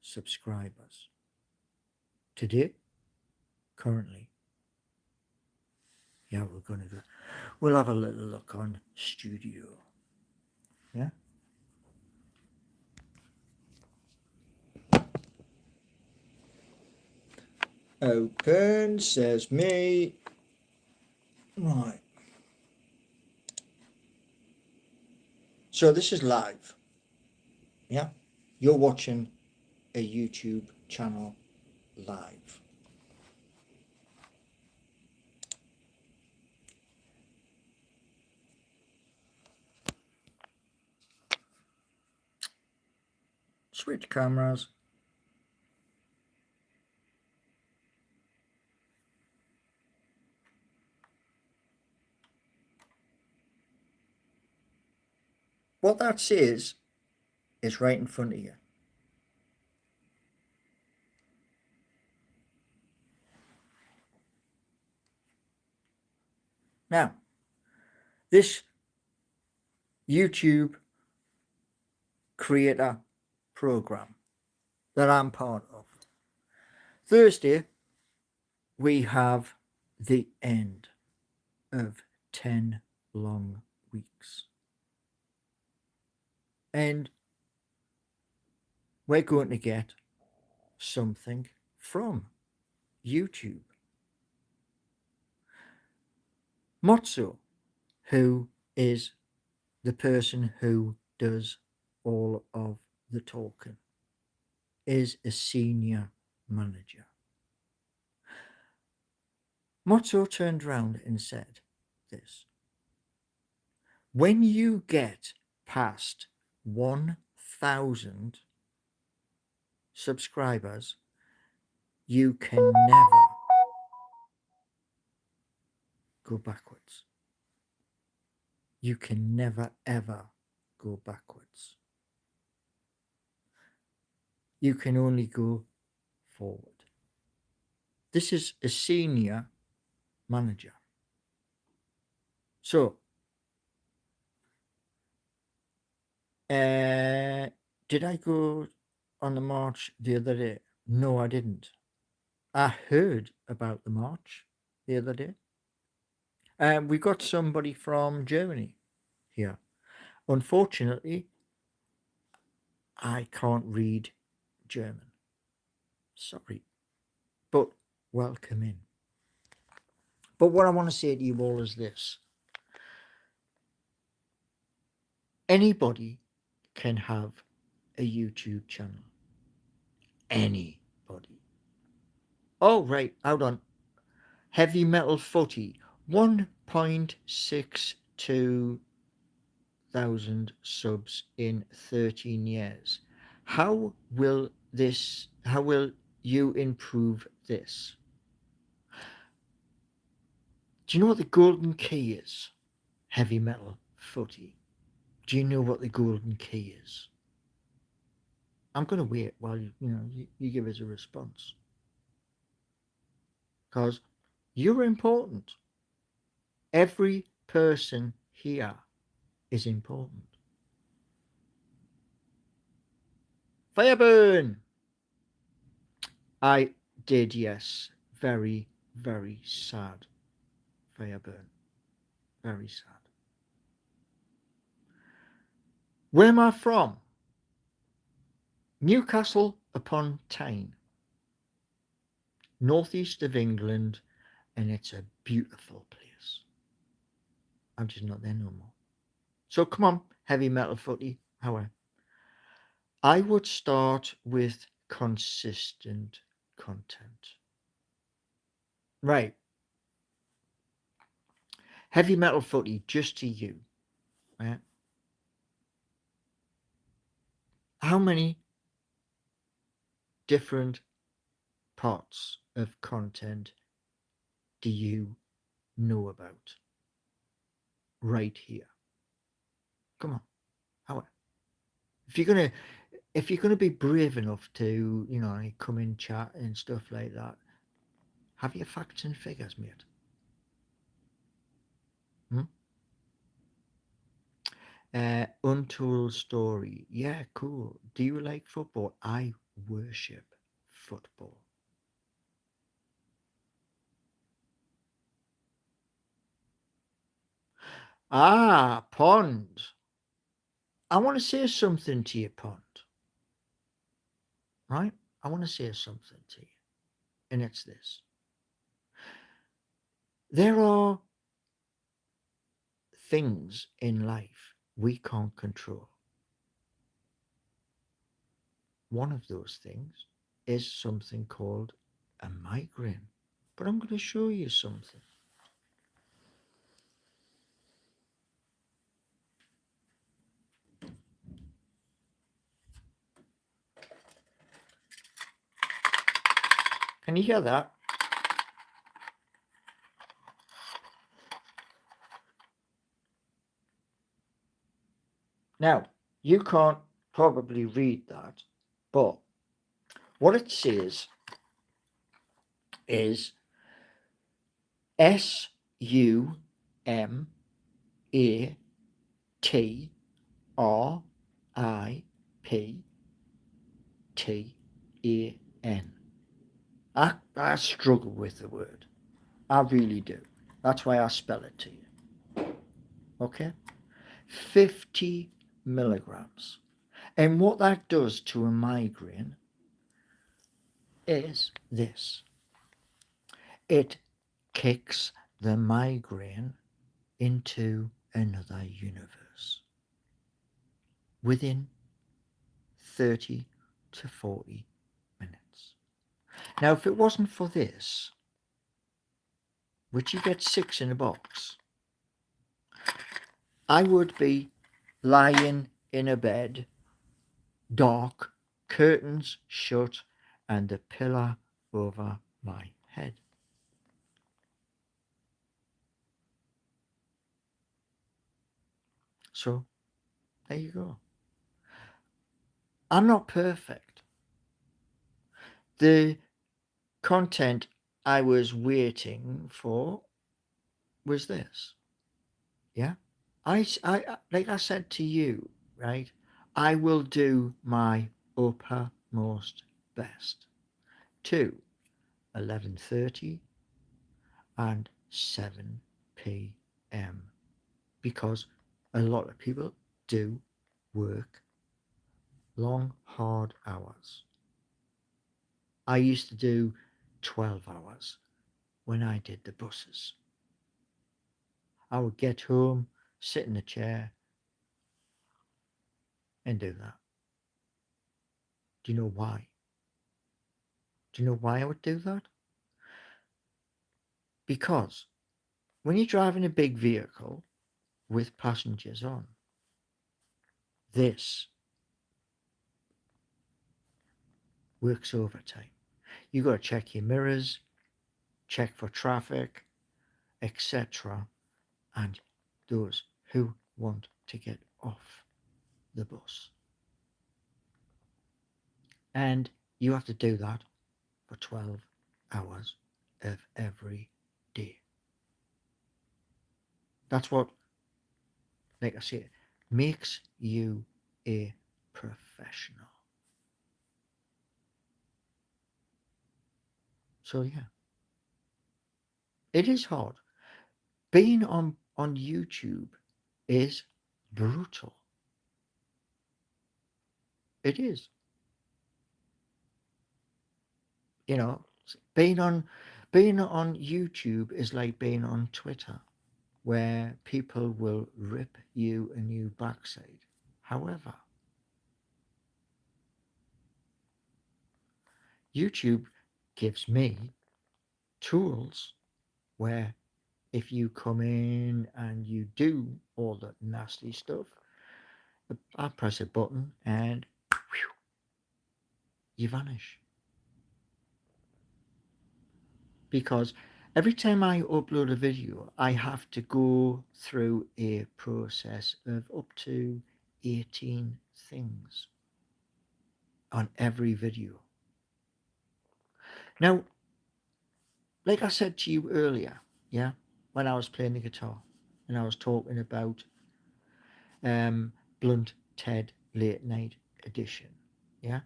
[SPEAKER 1] subscribers. Today, currently, yeah, we'll have a little look on studio. Yeah. Open, says me. Right. So this is live. Yeah. You're watching a YouTube channel live. Switch cameras. What that says is right in front of you. Now, this YouTube creator program that I'm part of. Thursday, we have the end of 10 long weeks. And we're going to get something from YouTube. Mozzo, who is the person who does all of the talking, is a senior manager. Mozzo turned around and said this: when you get past 1,000 subscribers, you can never go backwards. You can never ever go backwards. You can only go forward. This is a senior manager. So, did I go on the march the other day? No, I didn't. I heard about the march the other day. We got somebody from Germany here. Unfortunately, I can't read German. Sorry. But welcome in. But what I want to say to you all is this: anybody can have a YouTube channel. Anybody. Oh, right. Hold on. Heavy Metal Footy. 1.62 thousand subs in 13 years. How will you improve this?
[SPEAKER 2] Do you know what the golden key is? Heavy metal footy. Do you know what the golden key is? I'm going to wait while you give us a response because you're important. Every person here is important. Fireburn! I did, yes. Very, very sad. Fireburn. Very sad. Where am I from? Newcastle upon Tyne, northeast of England, and it's a beautiful place. I'm just not there no more. So come on, heavy metal footy. However, I would start with consistent content. Right, heavy metal footy, just to you. Right? How many different parts of content do you know about right here? Come on, how? If you're gonna be brave enough to come in chat and stuff like that, have your facts and figures, mate. Hmm? Untold story. Yeah, cool. Do you like football? I worship football. Ah, Pond. I want to say something to you, Pond. Right? I want to say something to you. And it's this. There are things in life we can't control. One of those things is something called a migraine. But I'm going to show you something. Can you hear that? Now, you can't probably read that, but what it says is SUMATRIPTAN. I struggle with the word. I really do. That's why I spell it to you. Okay? 50 milligrams. And what that does to a migraine is this: it kicks the migraine into another universe within 30 to 40 minutes. Now, if it wasn't for this, which you get 6 in a box, I would be lying in a bed, dark, curtains shut, and a pillow over my head. So, there you go. I'm not perfect. The content I was waiting for was this. Yeah. Like I said to you, right? I will do my uppermost best to 11:30 and 7 p.m. because a lot of people do work long, hard hours. I used to do 12 hours when I did the buses. I would get home, sit in a chair, and do that. Do you know why? Do you know why I would do that? Because when you're driving a big vehicle with passengers on, this works overtime. You got to check your mirrors, check for traffic, etc., and those who want to get off the bus. And you have to do that for 12 hours of every day. That's what, like I say, makes you a professional. So yeah, it is hard. Being on YouTube is brutal. It is. You know, being on being on YouTube is like being on Twitter, where people will rip you a new backside. However, YouTube gives me tools where if you come in and you do all that nasty stuff, I press a button and whew, you vanish. Because every time I upload a video, I have to go through a process of up to 18 things on every video. Now, like I said to you earlier, yeah, when I was playing the guitar and I was talking about um, Blunt Ted Late Night Edition, yeah,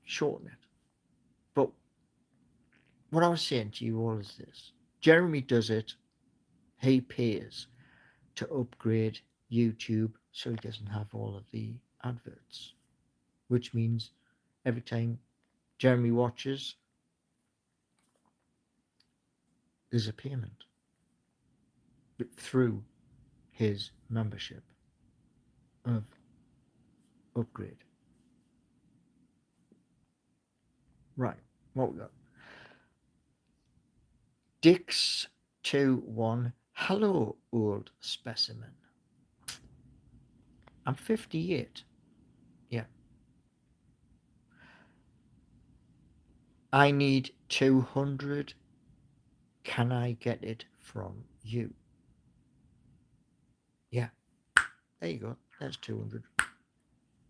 [SPEAKER 2] shorten it. But what I was saying to you all is this: Jeremy does it, he pays to upgrade YouTube so he doesn't have all of the adverts, which means every time Jeremy watches, there's a payment through his membership of upgrade. Right, what we got? Dix21. Hello, old specimen. I'm 58. Yeah. I need 200. Can I get it from you? Yeah. There you go. That's 200.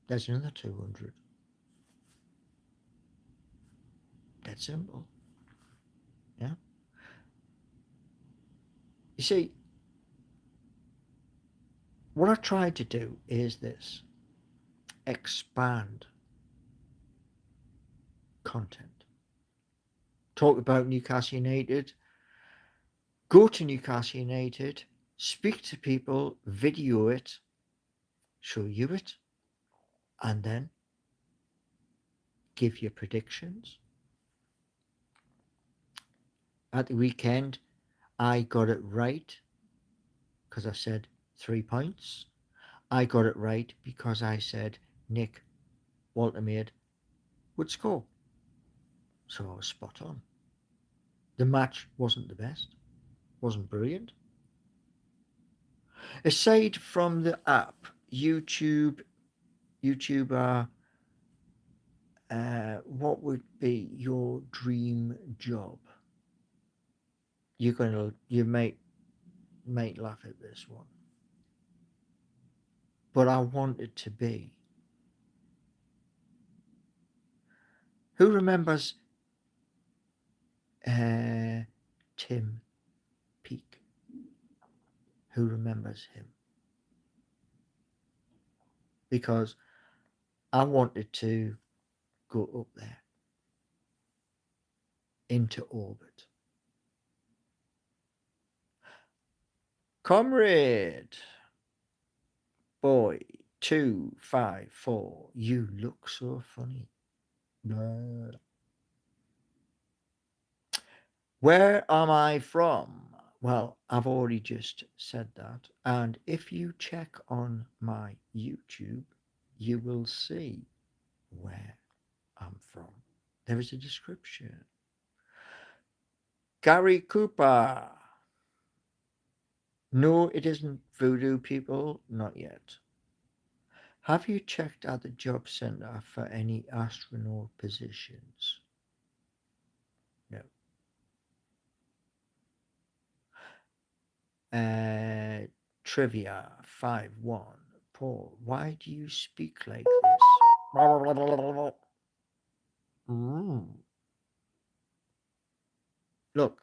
[SPEAKER 2] There's another 200. That's simple. Yeah. You see, what I tried to do is this: expand content. Talk about Newcastle United, go to Newcastle United, speak to people, video it, show you it, and then give your predictions. At the weekend, I got it right because I said 3 points. I got it right because I said Nick Waltermaid would score. So I was spot on. The match wasn't the best, wasn't brilliant. Aside from the app, YouTuber, what would be your dream job? You might laugh at this one, but I want it to be. Who remembers Tim Peake? Who remembers him? Because I wanted to go up there into orbit. Comrade boy 254, you look so funny. Where am I from? Well, I've already just said that. And if you check on my YouTube, you will see where I'm from. There is a description. Gary Cooper. No, it isn't voodoo people, not yet. Have you checked out the job center for any astronaut positions? No. Uh, Trivia 5-1. Paul, why do you speak like this? Mm. Look,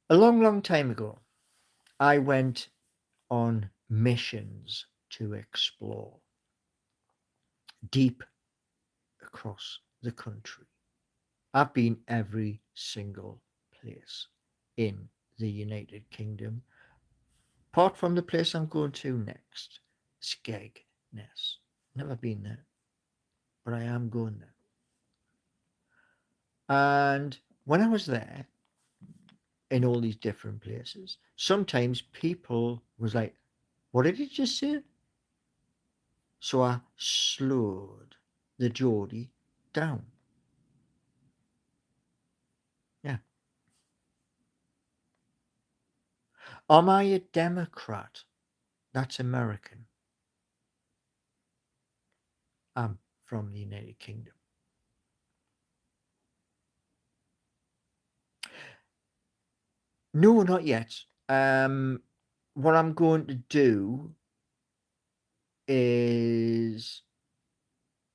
[SPEAKER 2] a long, long time ago, I went on missions to explore deep across the country. I've been every single place in the United Kingdom, apart from the place I'm going to next, Skegness. Never been there, but I am going there. And when I was there, in all these different places, sometimes people was like, "What did you just say?" So I slowed the Geordie down. Yeah. Am I a Democrat? That's American. I'm from the United Kingdom. No, not yet. What I'm going to do is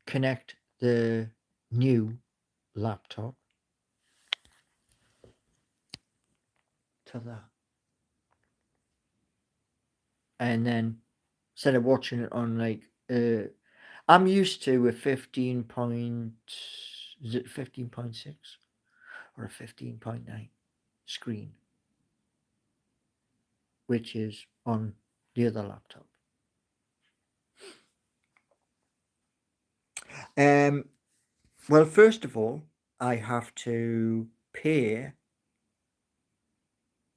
[SPEAKER 2] connect the new laptop to that. And then instead of watching it on I'm used to a 15 point, is it 15.6 or a 15.9 screen, which is on the other laptop. Um, well, first of all, I have to pay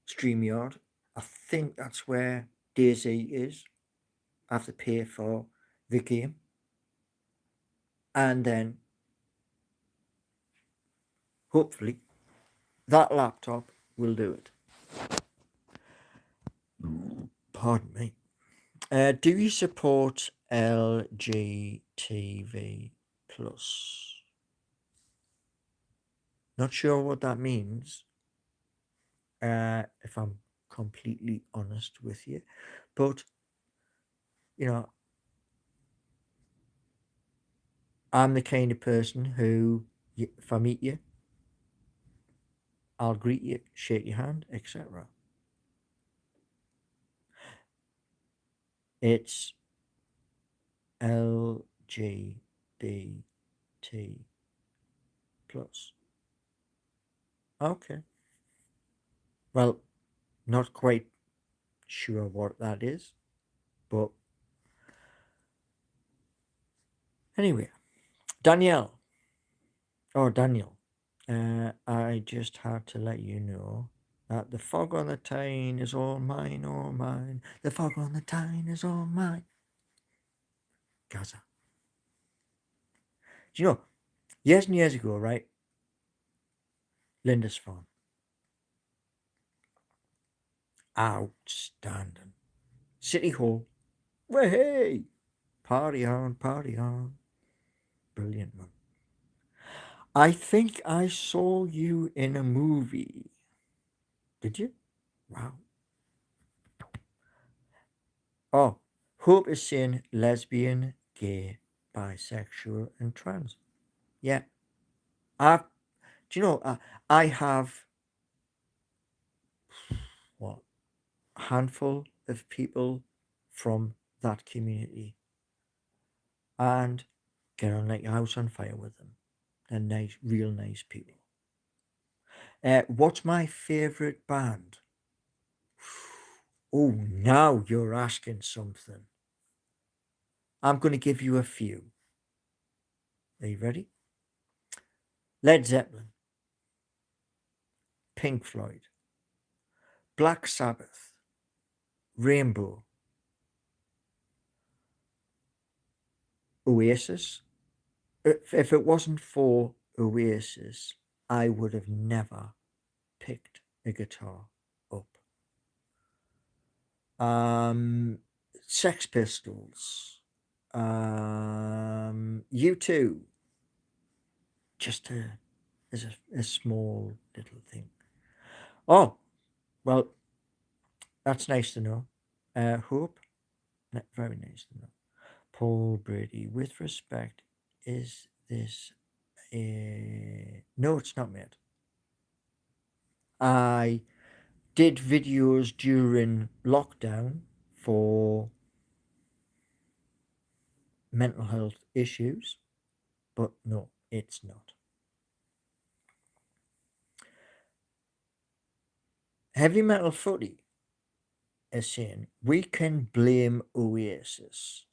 [SPEAKER 2] StreamYard. I think that's where Daisy is. I have to pay for the game, and then hopefully that laptop will do it. Pardon me. Do you support LGTV plus? Not sure what that means. If I'm completely honest with you, but you know, I'm the kind of person who, if I meet you, I'll greet you, shake your hand, etc. It's LGBT plus. Okay. Well, not quite sure what that is, but anyway, Danielle or Daniel, I just had to let you know that the fog on the Tyne is all mine, all mine. The fog on the Tyne is all mine. Gaza. Do you know, years and years ago, right? Lindisfarne. Outstanding. City Hall. Way hey! Party on, party on. Brilliant, man. I think I saw you in a movie. Did you? Wow. Oh, Hope is saying lesbian, gay, bisexual, and trans. Yeah. I've, do you know, I have, what, a handful of people from that community and get on like a house on fire with them. They're nice, real nice people. What's my favourite band? Oh, now you're asking something. I'm going to give you a few. Are you ready? Led Zeppelin, Pink Floyd, Black Sabbath, Rainbow, Oasis. If it wasn't for Oasis, I would have never picked a guitar up. Um, Sex Pistols, U2, just as a small little thing. Oh, well, That's nice to know. Hope, very nice to know. Paul Brady, with respect, is this a... No, it's not, mate. I did videos during lockdown for mental health issues, but no, it's not. Heavy Metal Footy is saying we can blame Oasis.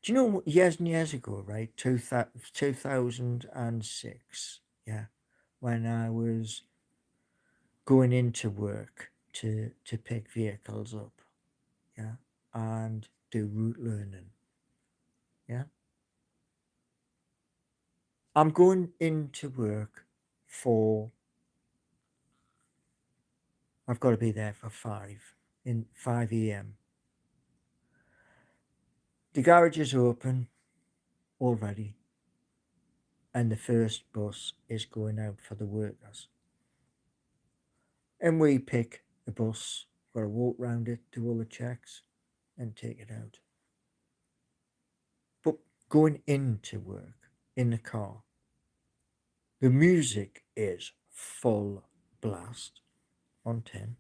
[SPEAKER 2] Do you know years and years ago, right? 2006, yeah, when I was going into work to pick vehicles up, yeah, and do route learning, yeah. I'm going into work for... I've got to be there for 5 a.m. The garage is open already, and the first bus is going out for the workers. And we pick the bus, got to walk round it, do all the checks, and take it out. But going into work in the car, the music is full blast on 10,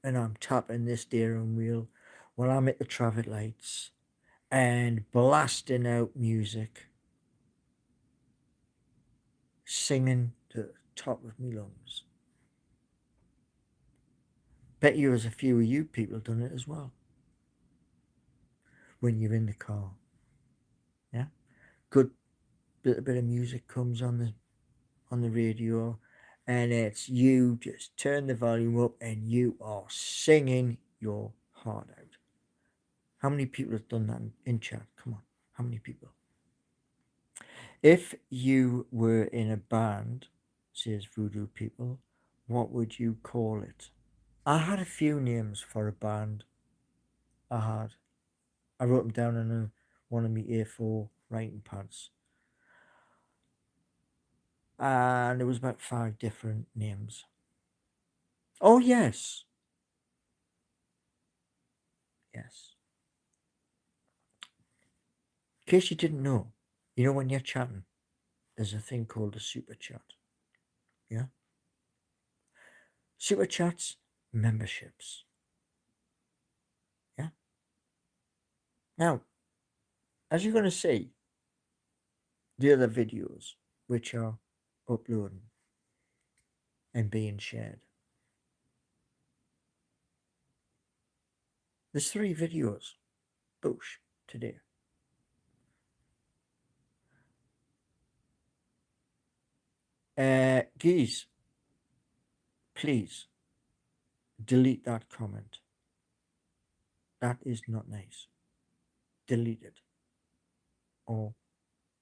[SPEAKER 2] and I'm tapping the steering wheel while I'm at the traffic lights and blasting out music, singing to the top of my lungs. Bet you there's a few of you people done it as well when you're in the car. Yeah, good little bit of music comes on the radio, and it's you just turn the volume up and you are singing your heart out. How many people have done that in chat? Come on, how many people? If you were in a band, says Voodoo People, what would you call it? I had a few names for a band. I wrote them down on one of my A4 writing pads. And there was about 5 different names. Oh, yes. Yes. In case you didn't know, you know when you're chatting, there's a thing called a super chat. Yeah? Super chats, memberships. Yeah? Now, as you're going to see, the other videos which are uploading and being shared, there's 3 videos. Boosh, today. Geese, please delete that comment. That is not nice. Delete it. Or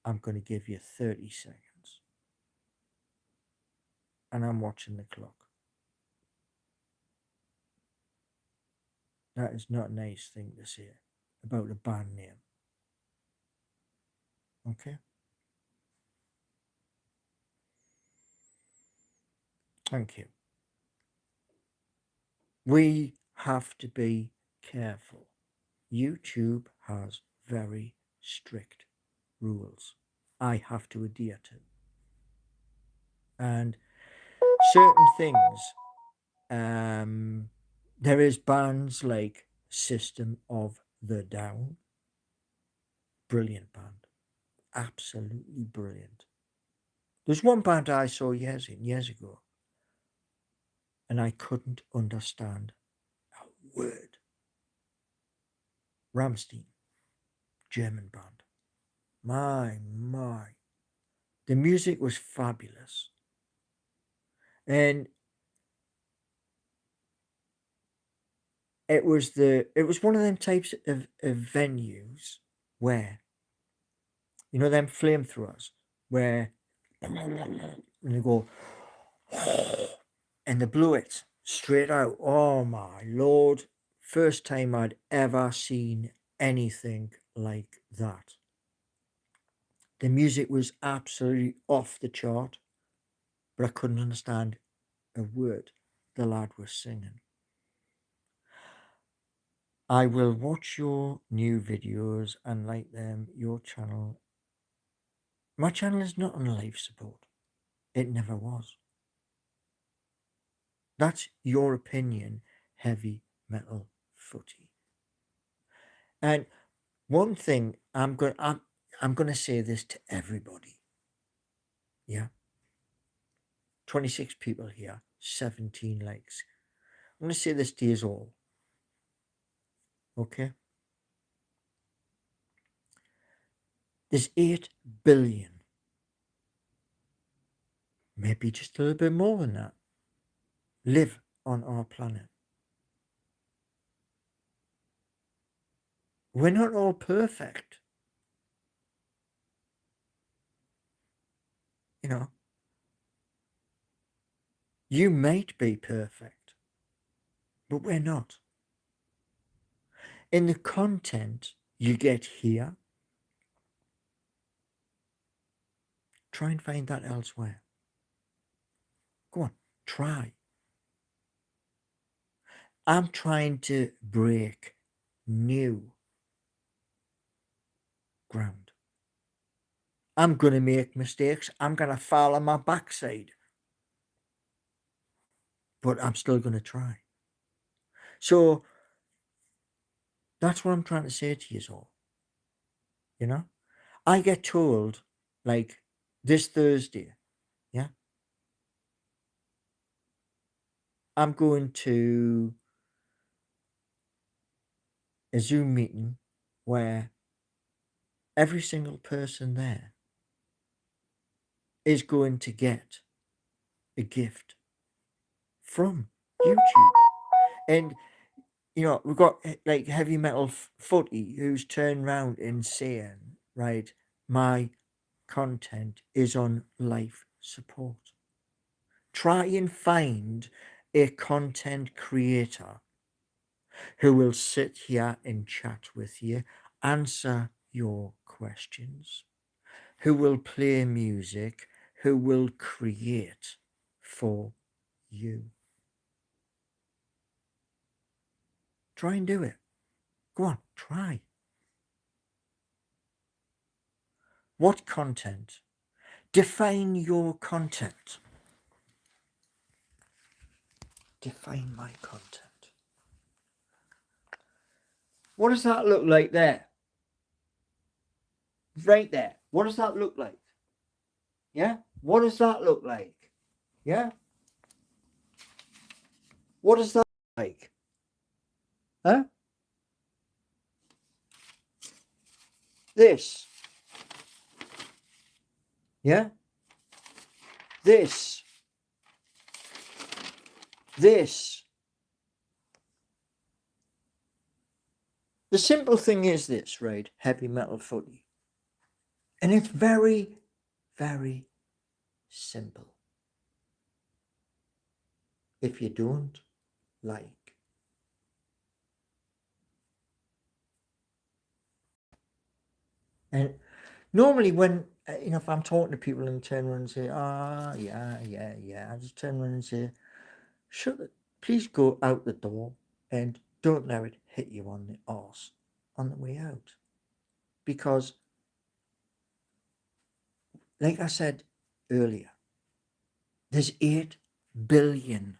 [SPEAKER 2] I'm going to give you 30 seconds. And I'm watching the clock. That is not a nice thing to say about a band name. Okay? Thank you. We have to be careful. YouTube has very strict rules I have to adhere to. And certain things, there is bands like System of the Down. Brilliant band. Absolutely brilliant. There's one band I saw years ago, and I couldn't understand a word. Ramstein, German band. My. The music was fabulous. And it was one of them types of venues where, you know, them flamethrowers, where and they go and they blew it straight out. Oh my lord. First time I'd ever seen anything like that. The music was absolutely off the chart, but I couldn't understand a word the lad was singing. I will watch your new videos and like them. Your channel. My channel is not on life support. It never was. That's your opinion, heavy metal footy. And one thing I'm going to say this to everybody. Yeah. 26 people here, 17 likes. I'm going to say this to you all. Okay? There's 8 billion, maybe just a little bit more than that, live on our planet. We're not all perfect. You know, you might be perfect, but we're not. In the content you get here, try and find that elsewhere. Go on, try. I'm trying to break new ground. I'm going to make mistakes. I'm going to fall on my backside. But I'm still going to try. So that's what I'm trying to say to you all. You know, I get told, like, this Thursday, yeah, I'm going to a Zoom meeting where every single person there is going to get a gift from YouTube. And, you know, we've got like heavy metal footy who's turned around and saying, right, my content is on life support. Try and find a content creator who will sit here and chat with you, answer your questions, who will play music, who will create for you. Try and do it. Go on, try. What content? Define your content. Define my content. What does that look like there? Right there. What does that look like? Yeah? What does that look like? Yeah? What does that look like? Huh? This. Yeah? This. This. The simple thing is this, right? Heavy metal footy. And it's very, very simple. If you don't like. And normally when, you know, if I'm talking to people and turn around and say, yeah, I just turn around and say, please go out the door and don't let it hit you on the arse on the way out. Because, like I said earlier, there's 8 billion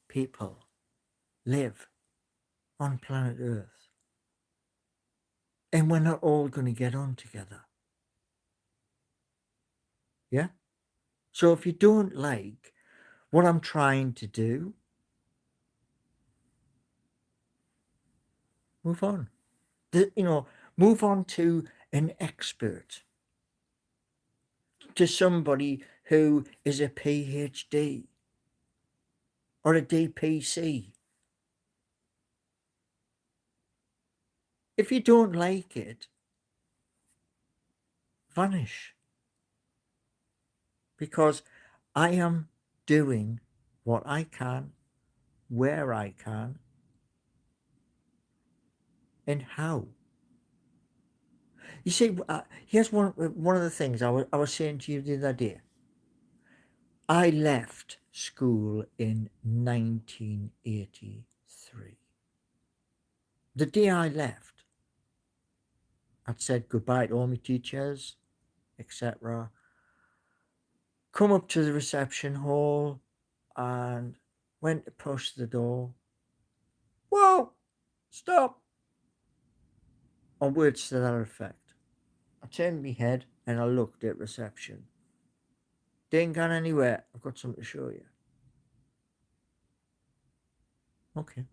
[SPEAKER 2] people live on planet Earth. And we're not all going to get on together. Yeah? So if you don't like what I'm trying to do, move on. Move on to an expert, to somebody who is a PhD or a DPC. If you don't like it, vanish. Because I am doing what I can, where I can, and how. You see, here's one of the things I was saying to you the other day. I left school in 1983. The day I left, I'd said goodbye to all my teachers, etc. Come up to the reception hall and went to push the door. Whoa! Stop! Or words to that effect. I turned my head and I looked at reception. Didn't go anywhere. I've got something to show you. Okay.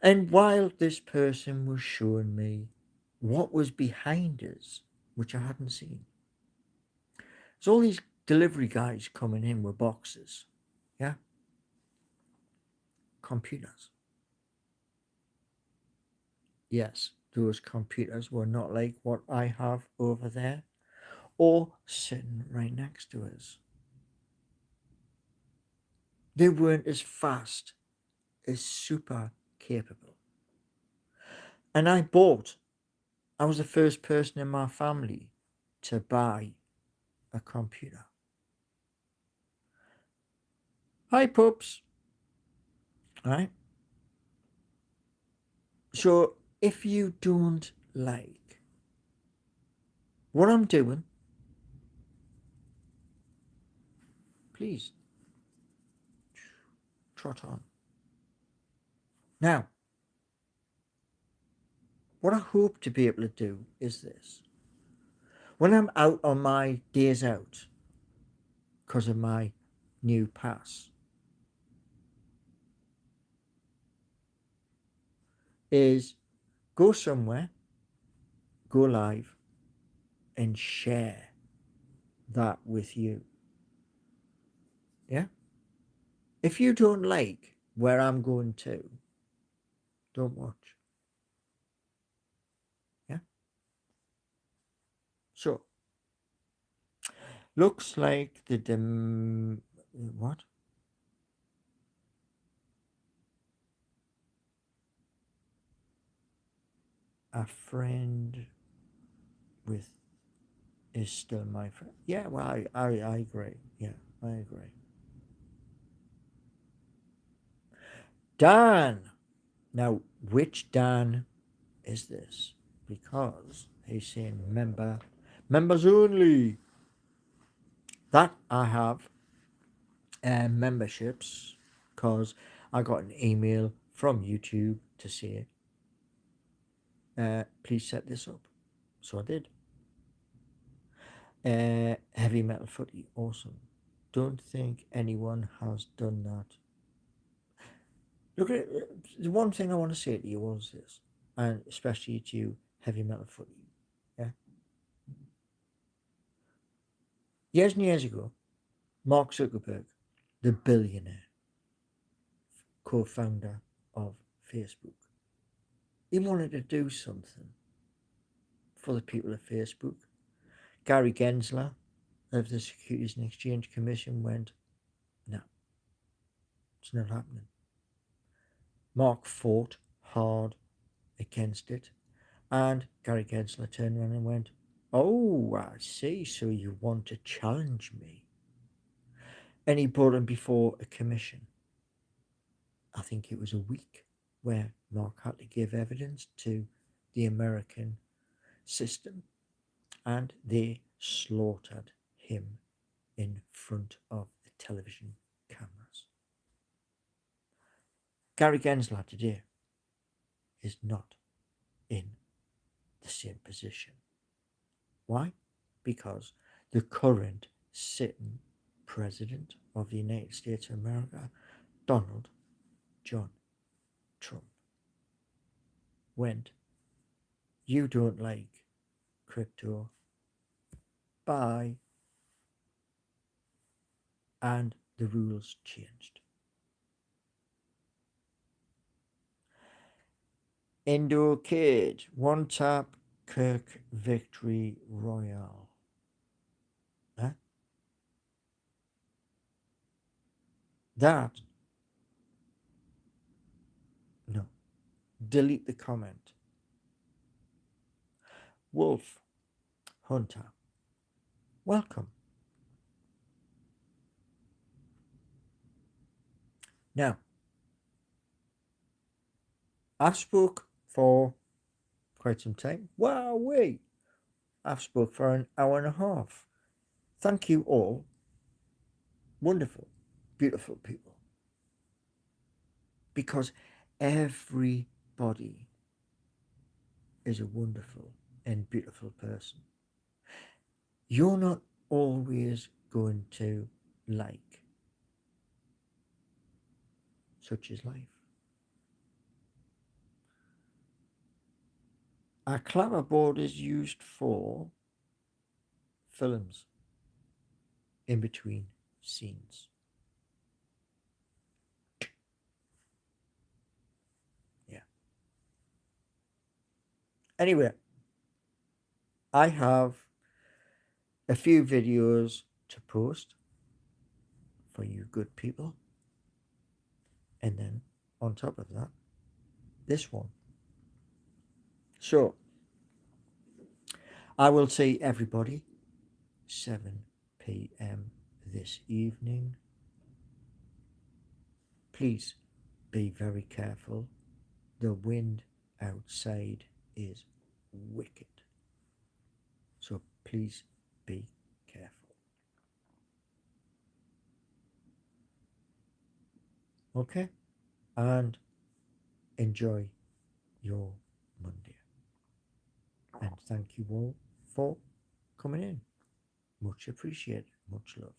[SPEAKER 2] And while this person was showing me what was behind us, which I hadn't seen, there's all these delivery guys coming in with boxes. Yeah? Computers. Yes, those computers were not like what I have over there or sitting right next to us. They weren't as fast, as super capable. And I was the first person in my family to buy a computer. Hi, pups. All right. So if you don't like what I'm doing, please trot on. Now, what I hope to be able to do is this. When I'm out on my days out, because of my new pass, is go somewhere, go live, and share that with you. Yeah? If you don't like where I'm going to, don't watch. Yeah? So, looks like what? A friend with is still my friend. Yeah, well, I agree. Yeah, I agree. Dan. Now, which Dan is this? Because he's saying members only. That I have memberships because I got an email from YouTube to say, please set this up. So I did. Heavy metal footy, awesome. Don't think anyone has done that. Look at the one thing I want to say to you was this, and especially to you, heavy metal footy. Yeah. Years and years ago, Mark Zuckerberg, the billionaire, co-founder of Facebook, he wanted to do something for the people of Facebook. Gary Gensler of the Securities and Exchange Commission went, no, it's not happening. Mark fought hard against it, and Gary Gensler turned around and went, oh, I see, so you want to challenge me. And he brought him before a commission. I think it was a week where Mark had to give evidence to the American system, and they slaughtered him in front of the television cameras. Gary Gensler today is not in the same position. Why? Because the current sitting president of the United States of America, Donald John Trump, went, you don't like crypto, bye, and the rules changed. Indo Kid, one tap, Kirk Victory Royale. Huh? That, no. Delete the comment. Wolf Hunter, welcome. Now, I've spoke for quite some time. Wow, wait. I've spoke for an hour and a half. Thank you all. Wonderful, beautiful people. Because everybody is a wonderful and beautiful person. You're not always going to like, such is life. Our clapperboard is used for films in between scenes. Yeah. Anyway, I have a few videos to post for you good people. And then on top of that, this one. So I will see everybody 7 p.m. this evening. Please be very careful. The wind outside is wicked. So please be careful. Okay? And enjoy your Monday. And thank you all for coming in. Much appreciated. Much love.